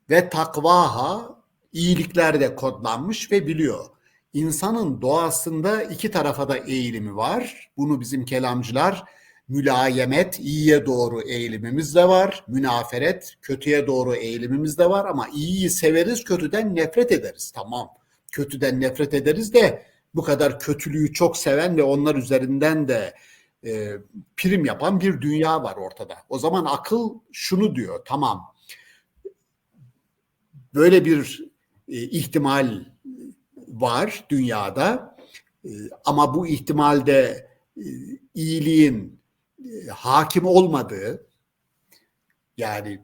ve takvaha, iyilikler de kodlanmış ve biliyor. İnsanın doğasında iki tarafa da eğilimi var. Bunu bizim kelamcılar mülayemet, iyiye doğru eğilimimiz de var. Münaferet, kötüye doğru eğilimimiz de var. Ama iyiyi severiz, kötüden nefret ederiz. Tamam, kötüden nefret ederiz de bu kadar kötülüğü çok seven ve onlar üzerinden de prim yapan bir dünya var ortada. O zaman akıl şunu diyor, tamam, böyle bir ihtimal var dünyada ama bu ihtimalde iyiliğin hakim olmadığı, yani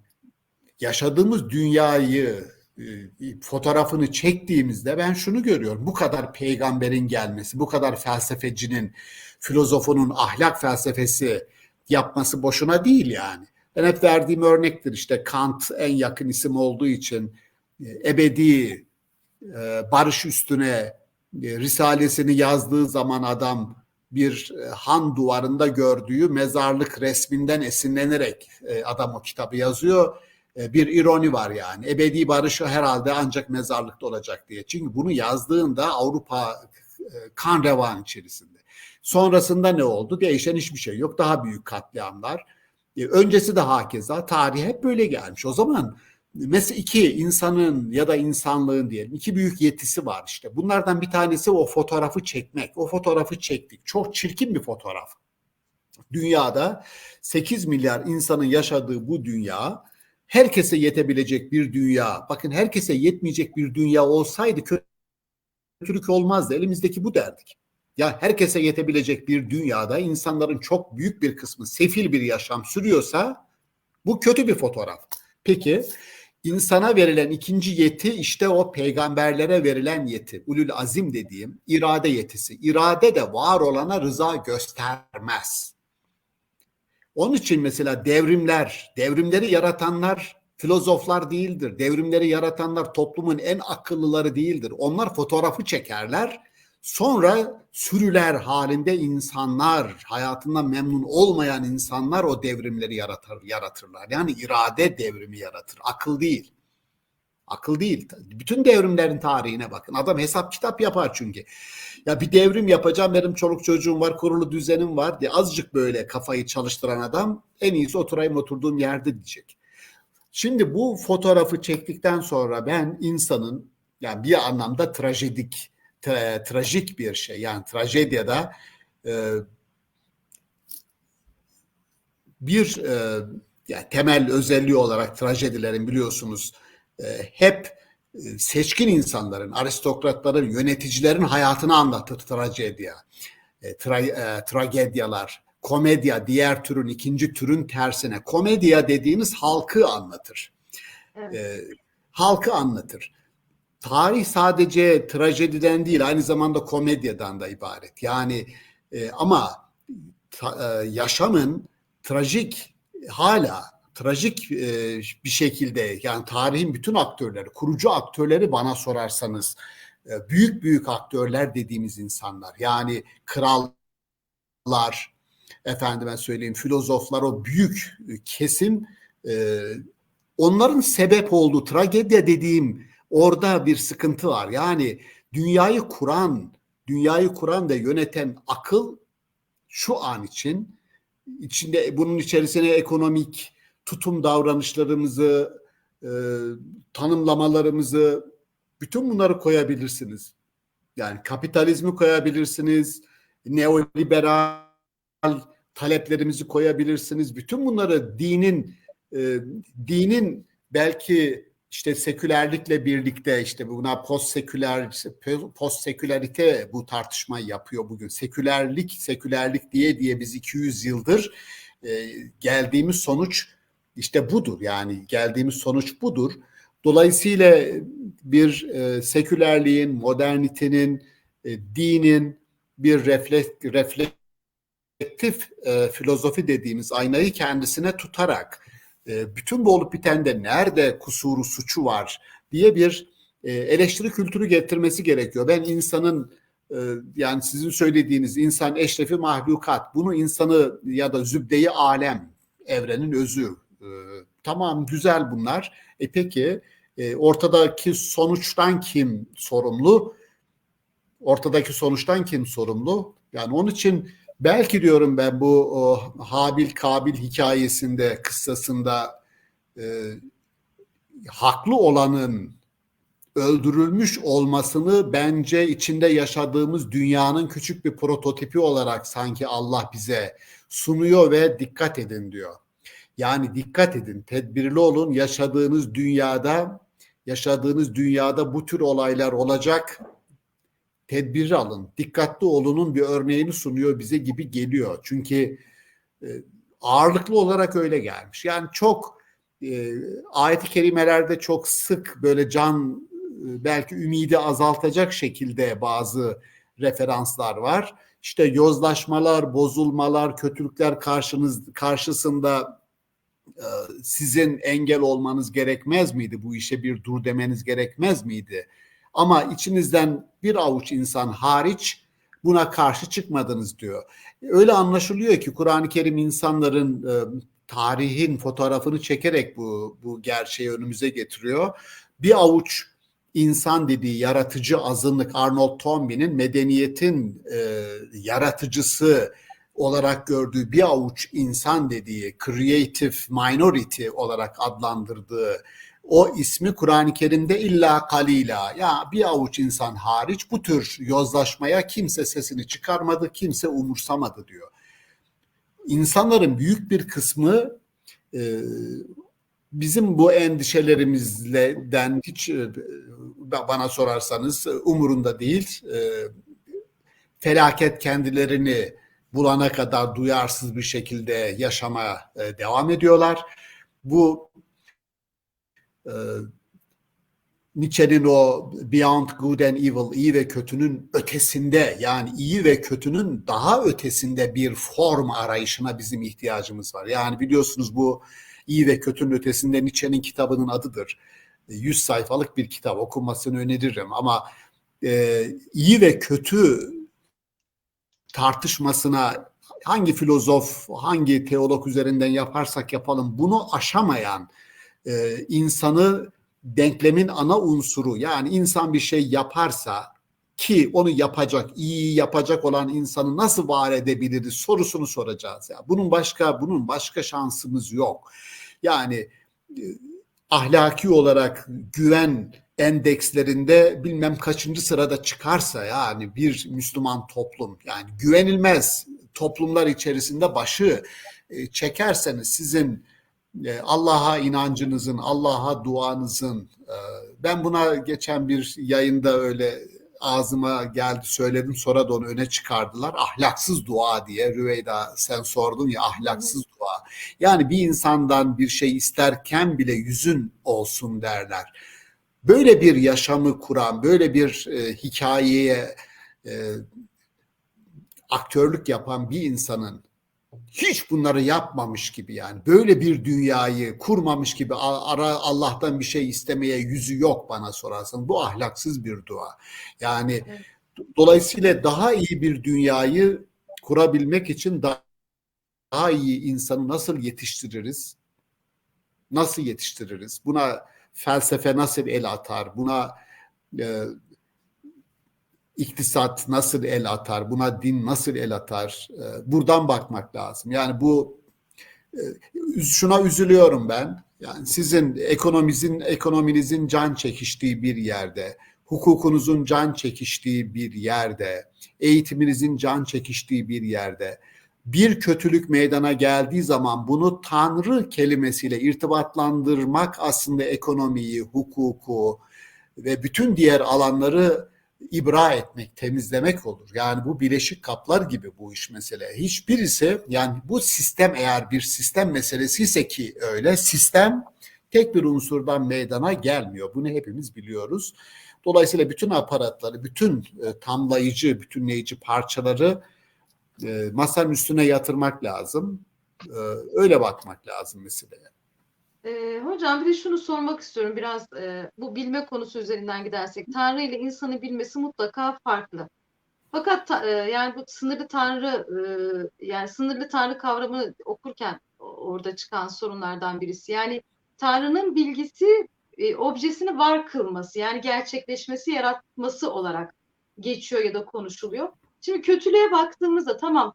yaşadığımız dünyayı fotoğrafını çektiğimizde ben şunu görüyorum. Bu kadar peygamberin gelmesi, bu kadar felsefecinin, filozofunun ahlak felsefesi yapması boşuna değil yani. Ben hep verdiğim örnektir, işte Kant en yakın isim olduğu için ebedi barış üstüne risalesini yazdığı zaman adam bir han duvarında gördüğü mezarlık resminden esinlenerek adam o kitabı yazıyor. Bir ironi var yani. Ebedi barış herhalde ancak mezarlıkta olacak diye. Çünkü bunu yazdığında Avrupa kan revan içerisinde. Sonrasında ne oldu? Değişen hiçbir şey yok. Daha büyük katliamlar. Öncesi de hakeza. Tarih hep böyle gelmiş. O zaman mesela iki insanın ya da insanlığın diyelim iki büyük yetisi var işte. Bunlardan bir tanesi o fotoğrafı çekmek. O fotoğrafı çektik. Çok çirkin bir fotoğraf. Dünyada 8 milyar insanın yaşadığı bu dünya herkese yetebilecek bir dünya. Bakın herkese yetmeyecek bir dünya olsaydı kötülük olmazdı. Elimizdeki bu derdik. Ya herkese yetebilecek bir dünyada insanların çok büyük bir kısmı sefil bir yaşam sürüyorsa bu kötü bir fotoğraf. Peki insana verilen ikinci yeti işte o peygamberlere verilen yeti. Ulul azim dediğim irade yetisi. İrade de var olana rıza göstermez. Onun için mesela devrimleri yaratanlar filozoflar değildir. Devrimleri yaratanlar toplumun en akıllıları değildir. Onlar fotoğrafı çekerler. Sonra sürüler halinde insanlar, hayatından memnun olmayan insanlar o devrimleri yaratırlar. Yani irade devrimi yaratır. Akıl değil. Akıl değil. Bütün devrimlerin tarihine bakın. Adam hesap kitap yapar çünkü. Ya bir devrim yapacağım, benim çoluk çocuğum var, kurulu düzenim var diye azıcık böyle kafayı çalıştıran adam en iyisi oturayım oturduğum yerde diyecek. Şimdi bu fotoğrafı çektikten sonra ben insanın yani bir anlamda trajik bir şey, yani trajedyada bir yani temel özelliği olarak trajedilerin biliyorsunuz hep seçkin insanların, aristokratların, yöneticilerin hayatını anlatır trajediya. Tragedyalar, komedya diğer türün, ikinci türün tersine. Komedya dediğimiz halkı anlatır. Evet. Halkı anlatır. Tarih sadece trajediden değil, aynı zamanda komedyadan da ibaret. Yani ama yaşamın hala trajik bir şekilde, yani tarihin bütün aktörleri, kurucu aktörleri bana sorarsanız büyük büyük aktörler dediğimiz insanlar, yani krallar, efendime söyleyeyim filozoflar, o büyük kesim onların sebep olduğu tragedya dediğim orada bir sıkıntı var. Yani dünyayı kuran ve yöneten akıl şu an için içinde bunun içerisine ekonomik tutum davranışlarımızı, tanımlamalarımızı, bütün bunları koyabilirsiniz. Yani kapitalizmi koyabilirsiniz, neoliberal taleplerimizi koyabilirsiniz. Bütün bunları dinin belki işte sekülerlikle birlikte işte buna postsekülerite bu tartışmayı yapıyor bugün. Sekülerlik diye biz 200 yıldır geldiğimiz sonuç işte budur. Yani geldiğimiz sonuç budur. Dolayısıyla bir sekülerliğin, modernitenin, dinin bir reflektif filozofi dediğimiz aynayı kendisine tutarak bütün bu olup bitende nerede kusuru, suçu var diye bir eleştiri kültürü getirmesi gerekiyor. Ben insanın yani sizin söylediğiniz insan eşrefi mahlukat, bunu insanı ya da zübde-i alem, evrenin özü. Tamam, güzel bunlar. Peki ortadaki sonuçtan kim sorumlu? Ortadaki sonuçtan kim sorumlu? Yani onun için belki diyorum ben bu Habil-Kabil hikayesinde, kıssasında haklı olanın öldürülmüş olmasını bence içinde yaşadığımız dünyanın küçük bir prototipi olarak sanki Allah bize sunuyor ve dikkat edin diyor. Yani dikkat edin, tedbirli olun, yaşadığınız dünyada bu tür olaylar olacak. Tedbiri alın, dikkatli olunun bir örneğini sunuyor bize gibi geliyor. Çünkü ağırlıklı olarak öyle gelmiş. Yani çok ayet-i kerimelerde çok sık böyle belki ümidi azaltacak şekilde bazı referanslar var. İşte yozlaşmalar, bozulmalar, kötülükler karşısında sizin engel olmanız gerekmez miydi? Bu işe bir dur demeniz gerekmez miydi? Ama içinizden bir avuç insan hariç buna karşı çıkmadınız diyor. Öyle anlaşılıyor ki Kur'an-ı Kerim insanların tarihin fotoğrafını çekerek bu gerçeği önümüze getiriyor. Bir avuç insan dediği yaratıcı azınlık, Arnold Toynbee'nin medeniyetin yaratıcısı olarak gördüğü bir avuç insan dediği, creative minority olarak adlandırdığı o ismi Kur'an-ı Kerim'de illa kalila, ya bir avuç insan hariç bu tür yozlaşmaya kimse sesini çıkarmadı, kimse umursamadı diyor. İnsanların büyük bir kısmı bizim bu endişelerimizden hiç bana sorarsanız umurunda değil. Felaket kendilerini bulana kadar duyarsız bir şekilde yaşamaya devam ediyorlar. Bu Nietzsche'nin o Beyond Good and Evil, iyi ve kötünün ötesinde, yani iyi ve kötünün daha ötesinde bir form arayışına bizim ihtiyacımız var. Yani biliyorsunuz bu iyi ve kötünün ötesinde Nietzsche'nin kitabının adıdır. 100 sayfalık bir kitap, okunmasını öneririm ama iyi ve kötü tartışmasına hangi filozof, hangi teolog üzerinden yaparsak yapalım bunu aşamayan insanı denklemin ana unsuru, yani insan bir şey yaparsa ki onu yapacak, iyi yapacak olan insanı nasıl var edebiliriz sorusunu soracağız. Ya. Bunun başka şansımız yok. Yani ahlaki olarak güven endekslerinde bilmem kaçıncı sırada çıkarsa yani bir Müslüman toplum, yani güvenilmez toplumlar içerisinde başı çekerseniz sizin Allah'a inancınızın, Allah'a duanızın, ben buna geçen bir yayında öyle ağzıma geldi söyledim, sonra da onu öne çıkardılar. Ahlaksız dua diye. Rüveyda sen sordun ya, ahlaksız dua. Yani bir insandan bir şey isterken bile yüzün olsun derler. Böyle bir yaşamı kuran, böyle bir hikayeye aktörlük yapan bir insanın hiç bunları yapmamış gibi, yani böyle bir dünyayı kurmamış gibi Allah'tan bir şey istemeye yüzü yok bana sorarsan. Bu ahlaksız bir dua. Yani evet. Dolayısıyla daha iyi bir dünyayı kurabilmek için daha iyi insanı nasıl yetiştiririz? Nasıl yetiştiririz? Buna felsefe nasıl el atar? Buna İktisat nasıl el atar, buna din nasıl el atar, buradan bakmak lazım. Yani şuna üzülüyorum ben, yani sizin ekonominizin can çekiştiği bir yerde, hukukunuzun can çekiştiği bir yerde, eğitiminizin can çekiştiği bir yerde, bir kötülük meydana geldiği zaman bunu Tanrı kelimesiyle irtibatlandırmak aslında ekonomiyi, hukuku ve bütün diğer alanları ibra etmek, temizlemek olur. Yani bu bileşik kaplar gibi bu iş mesele. Hiçbirisi, yani bu sistem eğer bir sistem meselesi ise, ki öyle, sistem tek bir unsurdan meydana gelmiyor. Bunu hepimiz biliyoruz. Dolayısıyla bütün aparatları, bütün tamlayıcı, bütünleyici parçaları masanın üstüne yatırmak lazım. Öyle bakmak lazım meseleye. Hocam bir de şunu sormak istiyorum biraz bu bilme konusu üzerinden gidersek. Tanrı ile insanı bilmesi mutlaka farklı. Fakat yani bu sınırlı Tanrı yani sınırlı Tanrı kavramını okurken orada çıkan sorunlardan birisi. Yani Tanrı'nın bilgisi objesini var kılması, yani gerçekleşmesi, yaratması olarak geçiyor ya da konuşuluyor. Şimdi kötülüğe baktığımızda tamam,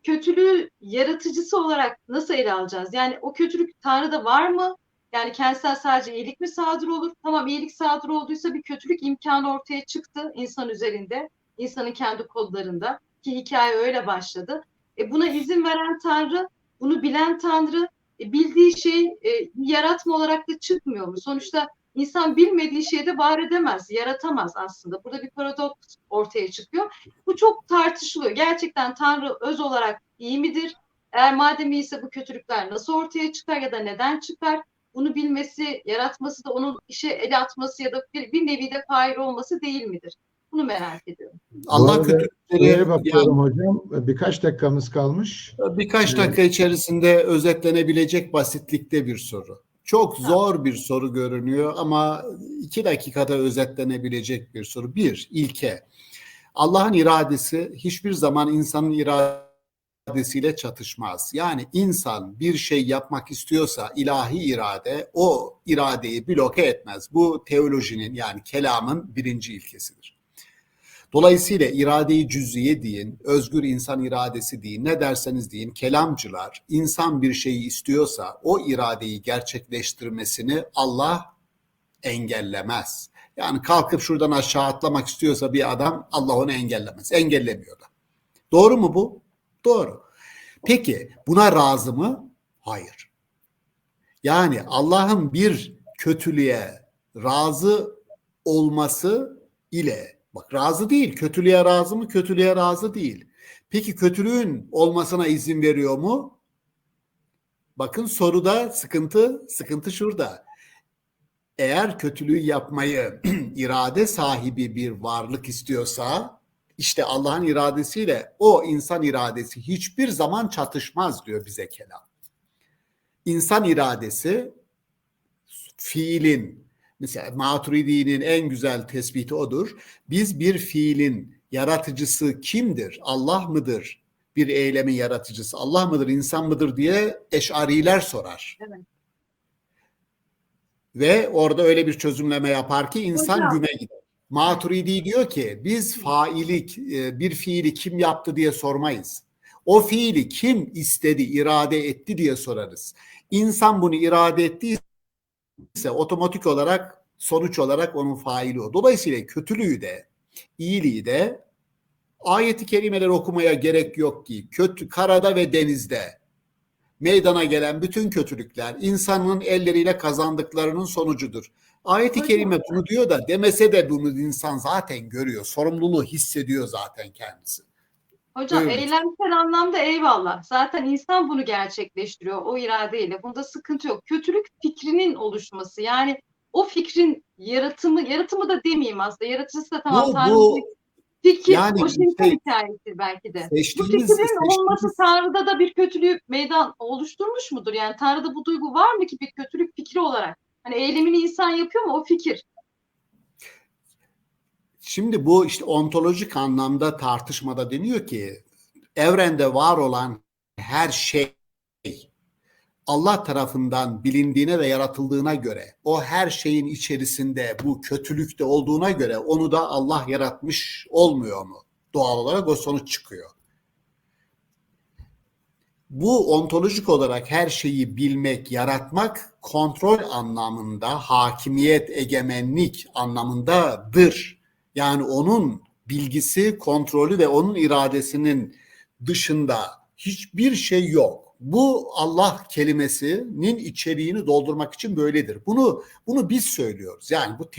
kötülüğü yaratıcısı olarak nasıl ele alacağız? Yani o kötülük Tanrı'da var mı? Yani kentsel sadece iyilik mi sadır olur? Tamam, iyilik sadır olduysa bir kötülük imkanı ortaya çıktı insan üzerinde, insanın kendi kodlarında, ki hikaye öyle başladı. Buna izin veren Tanrı, bunu bilen Tanrı, bildiği şey yaratma olarak da çıkmıyor mu? Sonuçta insan bilmediği şeyde var edemez, yaratamaz aslında. Burada bir paradoks ortaya çıkıyor. Bu çok tartışılıyor. Gerçekten Tanrı öz olarak iyi midir? Eğer madem iyiyse bu kötülükler nasıl ortaya çıkar ya da neden çıkar? Bunu bilmesi, yaratması da onun işe el atması ya da bir nevi de fail olması değil midir? Bunu merak ediyorum. Allah Süreye kötülükleri, bakıyorum hocam. Birkaç dakikamız kalmış. birkaç dakika içerisinde özetlenebilecek basitlikte bir soru. Çok zor bir soru görünüyor ama 2 dakikada özetlenebilecek bir soru. Bir, ilke. Allah'ın iradesi hiçbir zaman insanın iradesiyle çatışmaz. Yani insan bir şey yapmak istiyorsa ilahi irade o iradeyi bloke etmez. Bu teolojinin, yani kelamın birinci ilkesidir. Dolayısıyla irade-i cüz'iye deyin, özgür insan iradesi deyin, ne derseniz deyin, kelamcılar insan bir şeyi istiyorsa o iradeyi gerçekleştirmesini Allah engellemez. Yani kalkıp şuradan aşağı atlamak istiyorsa bir adam, Allah onu engellemez. Engellemiyor da. Doğru mu bu? Doğru. Peki buna razı mı? Hayır. Yani Allah'ın bir kötülüğe razı olması ile, bak, razı değil, kötülüğe razı mı? Kötülüğe razı değil. Peki kötülüğün olmasına izin veriyor mu? Bakın soruda sıkıntı şurada. Eğer kötülüğü yapmayı irade sahibi bir varlık istiyorsa, işte Allah'ın iradesiyle o insan iradesi hiçbir zaman çatışmaz diyor bize kelam. İnsan iradesi fiilin, mesela Maturidi'nin en güzel tespiti odur. Biz bir fiilin yaratıcısı kimdir? Allah mıdır? Bir eylemin yaratıcısı Allah mıdır, insan mıdır diye Eş'ariler sorar. Evet. Ve orada öyle bir çözümleme yapar ki insan Hocam, güme gider. Maturidi diyor ki biz bir fiili kim yaptı diye sormayız. O fiili kim istedi, irade etti diye sorarız. İnsan bunu irade ettiyse otomatik olarak, sonuç olarak onun faili o. Dolayısıyla kötülüğü de iyiliği de ayet-i kerimeleri okumaya gerek yok ki. Karada ve denizde meydana gelen bütün kötülükler insanın elleriyle kazandıklarının sonucudur. Ayet-i kerime bunu diyor da demese de bunu insan zaten görüyor. Sorumluluğu hissediyor zaten kendisi. Hocam Evet. eylemsel anlamda eyvallah. Zaten insan bunu gerçekleştiriyor o iradeyle. Bunda sıkıntı yok. Kötülük fikrinin oluşması. Yani o fikrin yaratımı da demeyeyim aslında. Yaratıcısı da tamam Tanrı'nın fikir, yani o şeytan hikayesi belki de. Bu seçtiğimiz fikrin olması Tanrı'da da bir kötülük meydan oluşturmuş mudur? Yani Tanrı'da bu duygu var mı ki bir kötülük fikri olarak? Hani eylemini insan yapıyor mu o fikir? Şimdi bu işte ontolojik anlamda tartışmada deniyor ki evrende var olan her şey Allah tarafından bilindiğine ve yaratıldığına göre, o her şeyin içerisinde bu kötülükte olduğuna göre onu da Allah yaratmış olmuyor mu? Doğal olarak o sonuç çıkıyor. Bu ontolojik olarak her şeyi bilmek, yaratmak kontrol anlamında, hakimiyet, egemenlik anlamındadır. Yani onun bilgisi, kontrolü ve onun iradesinin dışında hiçbir şey yok. Bu Allah kelimesinin içeriğini doldurmak için böyledir. Bunu biz söylüyoruz. Yani bu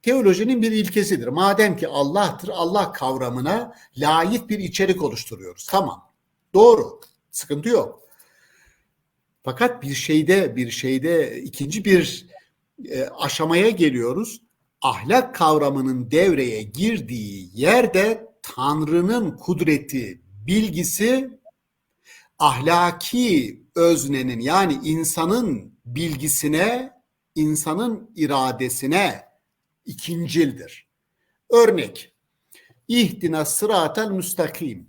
teolojinin bir ilkesidir. Madem ki Allah'tır, Allah kavramına layık bir içerik oluşturuyoruz. Tamam. Doğru. Sıkıntı yok. Fakat bir şeyde ikinci bir aşamaya geliyoruz. Ahlak kavramının devreye girdiği yerde Tanrı'nın kudreti, bilgisi ahlaki öznenin, yani insanın bilgisine, insanın iradesine ikincildir. Örnek, İhdina sıratel müstakim.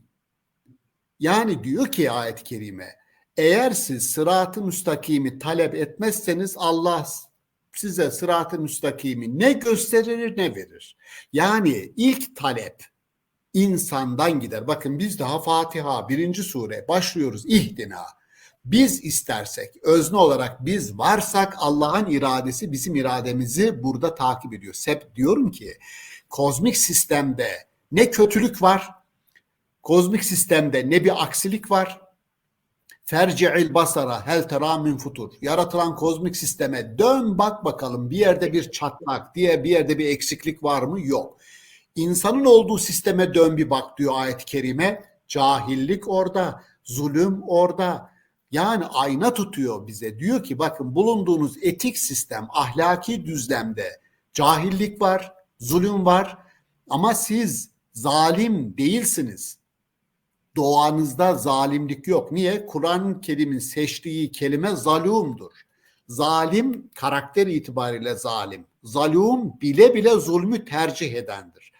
Yani diyor ki ayet-i kerime, eğer siz sırat-ı müstakimi talep etmezseniz Allah size sırat-ı müstakimi ne gösterir ne verir. Yani ilk talep insandan gider. Bakın biz daha Fatiha 1. sure başlıyoruz, İhdina. Biz istersek, özne olarak biz varsak Allah'ın iradesi bizim irademizi burada takip ediyor. Hep diyorum ki kozmik sistemde ne kötülük var, kozmik sistemde ne bir aksilik var. Ferci'il basara hel tera min futur. Yaratılan kozmik sisteme dön bak bakalım, bir yerde bir çatlak, diye bir yerde bir eksiklik var mı? Yok. İnsanın olduğu sisteme dön bir bak diyor ayet-i kerime. Cahillik orada, zulüm orada. Yani ayna tutuyor bize. Diyor ki bakın, bulunduğunuz etik sistem, ahlaki düzlemde cahillik var, zulüm var ama siz zalim değilsiniz. Doğanızda zalimlik yok. Niye? Kur'an-ı Kerim'in seçtiği kelime zalumdur. Zalim karakter itibariyle zalim. Zalum bile bile zulmü tercih edendir.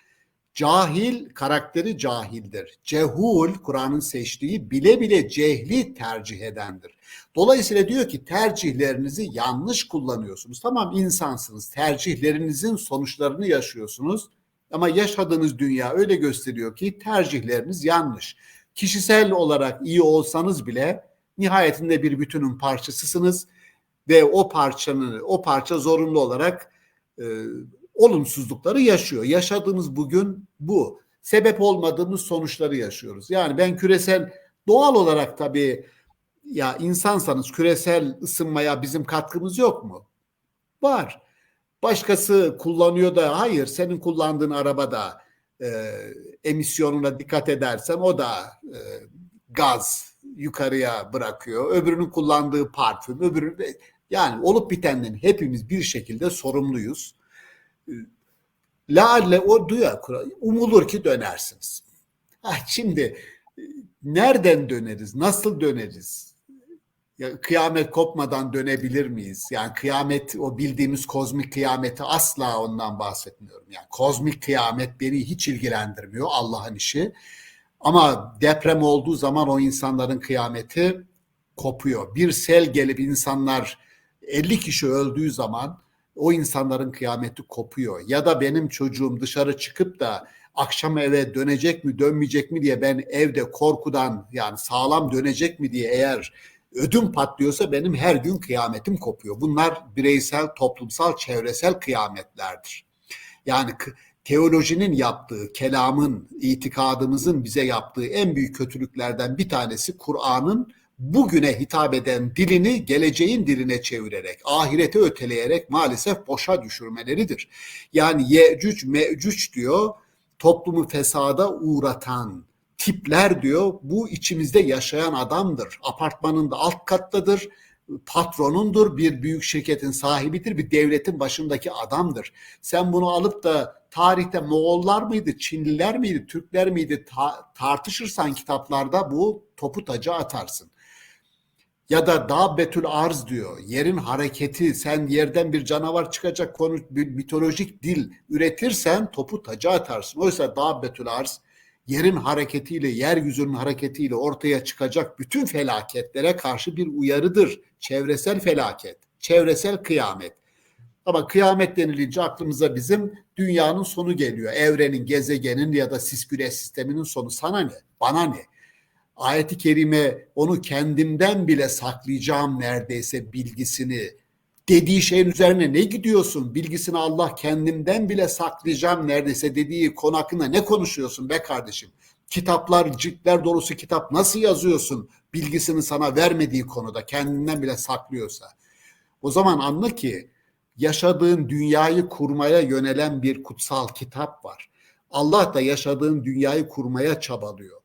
Cahil karakteri cahildir. Cehul Kur'an'ın seçtiği bile bile cehli tercih edendir. Dolayısıyla diyor ki tercihlerinizi yanlış kullanıyorsunuz. Tamam, insansınız. Tercihlerinizin sonuçlarını yaşıyorsunuz. Ama yaşadığınız dünya öyle gösteriyor ki tercihleriniz yanlış. Kişisel olarak iyi olsanız bile nihayetinde bir bütünün parçasısınız ve o parça zorunlu olarak olumsuzlukları yaşıyor. Yaşadığımız bugün bu. Sebep olmadığımız sonuçları yaşıyoruz. Yani ben küresel, doğal olarak tabii, ya insansanız küresel ısınmaya bizim katkımız yok mu? Var. Başkası kullanıyor da, hayır, senin kullandığın arabada emisyonuna dikkat edersen o da gaz yukarıya bırakıyor. Öbürünün kullandığı parfüm, yani olup bitenden hepimiz bir şekilde sorumluyuz. Laalle o duyar, umulur ki dönersiniz. Şimdi nereden döneriz? Nasıl döneriz? Ya, kıyamet kopmadan dönebilir miyiz? Yani kıyamet, o bildiğimiz kozmik kıyameti, asla ondan bahsetmiyorum. Yani kozmik kıyamet beni hiç ilgilendirmiyor, Allah'ın işi. Ama deprem olduğu zaman o insanların kıyameti kopuyor. Bir sel gelip insanlar 50 kişi öldüğü zaman o insanların kıyameti kopuyor. Ya da benim çocuğum dışarı çıkıp da akşam eve dönecek mi dönmeyecek mi diye ben evde korkudan, yani sağlam dönecek mi diye eğer ödüm patlıyorsa benim her gün kıyametim kopuyor. Bunlar bireysel, toplumsal, çevresel kıyametlerdir. Yani teolojinin yaptığı, kelamın, itikadımızın bize yaptığı en büyük kötülüklerden bir tanesi, Kur'an'ın bugüne hitap eden dilini geleceğin diline çevirerek, ahirete öteleyerek maalesef boşa düşürmeleridir. Yani Yecüc Mecüc diyor, toplumu fesada uğratan tipler diyor, bu içimizde yaşayan adamdır. Apartmanın da alt kattadır, patronundur, bir büyük şirketin sahibidir, bir devletin başındaki adamdır. Sen bunu alıp da tarihte Moğollar mıydı, Çinliler miydi, Türkler miydi tartışırsan kitaplarda bu topu taca atarsın. Ya da Dabbetül Arz diyor, yerin hareketi, sen yerden bir canavar çıkacak konu, bir mitolojik dil üretirsen topu taca atarsın. Oysa Dabbetül Arz, yerin hareketiyle, yeryüzünün hareketiyle ortaya çıkacak bütün felaketlere karşı bir uyarıdır. Çevresel felaket, çevresel kıyamet. Ama kıyamet denilince aklımıza bizim dünyanın sonu geliyor. Evrenin, gezegenin ya da güneş sisteminin sonu. Sana ne? Bana ne? Ayet-i kerime onu kendimden bile saklayacağım neredeyse bilgisini dediği şeyin üzerine ne gidiyorsun? Bilgisini Allah kendimden bile saklayacağım neredeyse dediği konu hakkında ne konuşuyorsun be kardeşim? kitaplar, ciltler dolusu kitap nasıl yazıyorsun bilgisini sana vermediği konuda kendinden bile saklıyorsa, o zaman anla ki yaşadığın dünyayı kurmaya yönelen bir kutsal kitap var. Allah da yaşadığın dünyayı kurmaya çabalıyor.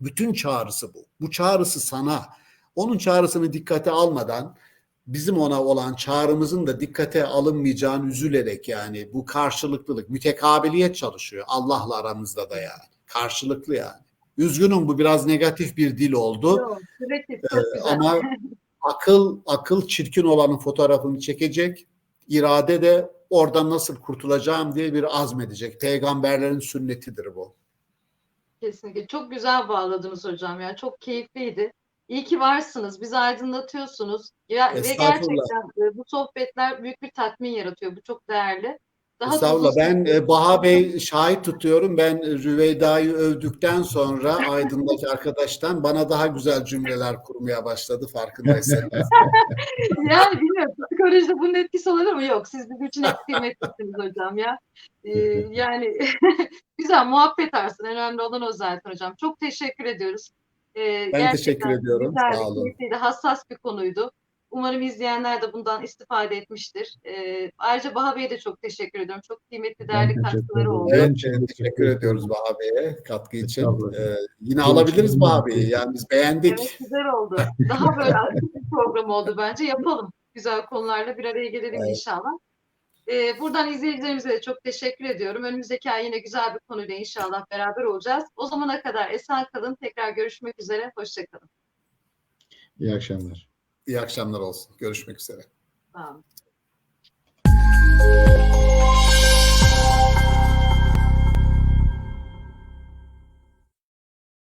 Bütün çağrısı bu. Bu çağrısı sana. Onun çağrısını dikkate almadan bizim ona olan çağrımızın da dikkate alınmayacağını üzülerek, yani bu karşılıklılık, mütekabiliyet çalışıyor Allah'la aramızda da yani. Karşılıklı yani. Üzgünüm, bu biraz negatif bir dil oldu. Yok, sürekli çok güzel. Ama akıl çirkin olanın fotoğrafını çekecek. İrade de oradan nasıl kurtulacağım diye bir azmedecek. Peygamberlerin sünnetidir bu. Kesinlikle. Çok güzel bağladınız hocam ya. Çok keyifliydi. İyi ki varsınız. Bizi aydınlatıyorsunuz. Ya, ve Estağfurullah. gerçekten bu sohbetler büyük bir tatmin yaratıyor. Bu çok değerli. Daha da Estağfurullah. uzun Ben süre- Baha Bey şahit tutuyorum. Ben Rüveyda'yı övdükten sonra Aydın'daki arkadaştan bana daha güzel cümleler kurmaya başladı, farkındaysanız. Yani bilmiyorum. Psikolojide bunun etkisi olabilir mi? Yok. Siz bizim için hep kıymetlisiniz hocam ya. Yani güzel muhabbet artsın. Önemli olan o zaten hocam. Çok teşekkür ediyoruz. Ben teşekkür Gerçekten ediyorum. güzeldi, Sağ olun. keyifliydi, hassas bir konuydu. Umarım izleyenler de bundan istifade etmiştir. Ayrıca Baha Bey'e de çok teşekkür ediyorum. Çok kıymetli, değerli Ben teşekkür katkıları ederim. oldu. Evet, Ben teşekkür ediyoruz Baha Bey'e katkı için. Estağfurullah. Yine alabiliriz Baha Bey'i. Yani biz beğendik. Evet, güzel oldu. Daha böyle aktif bir program oldu bence. Yapalım. Güzel konularla bir araya gelelim Evet. inşallah. Buradan izleyicilerimize de çok teşekkür ediyorum. Önümüzdeki ay yine güzel bir konuyla inşallah beraber olacağız. O zamana kadar esen kalın. Tekrar görüşmek üzere. Hoşça kalın. İyi akşamlar. İyi akşamlar olsun. Görüşmek üzere. Sağ olun.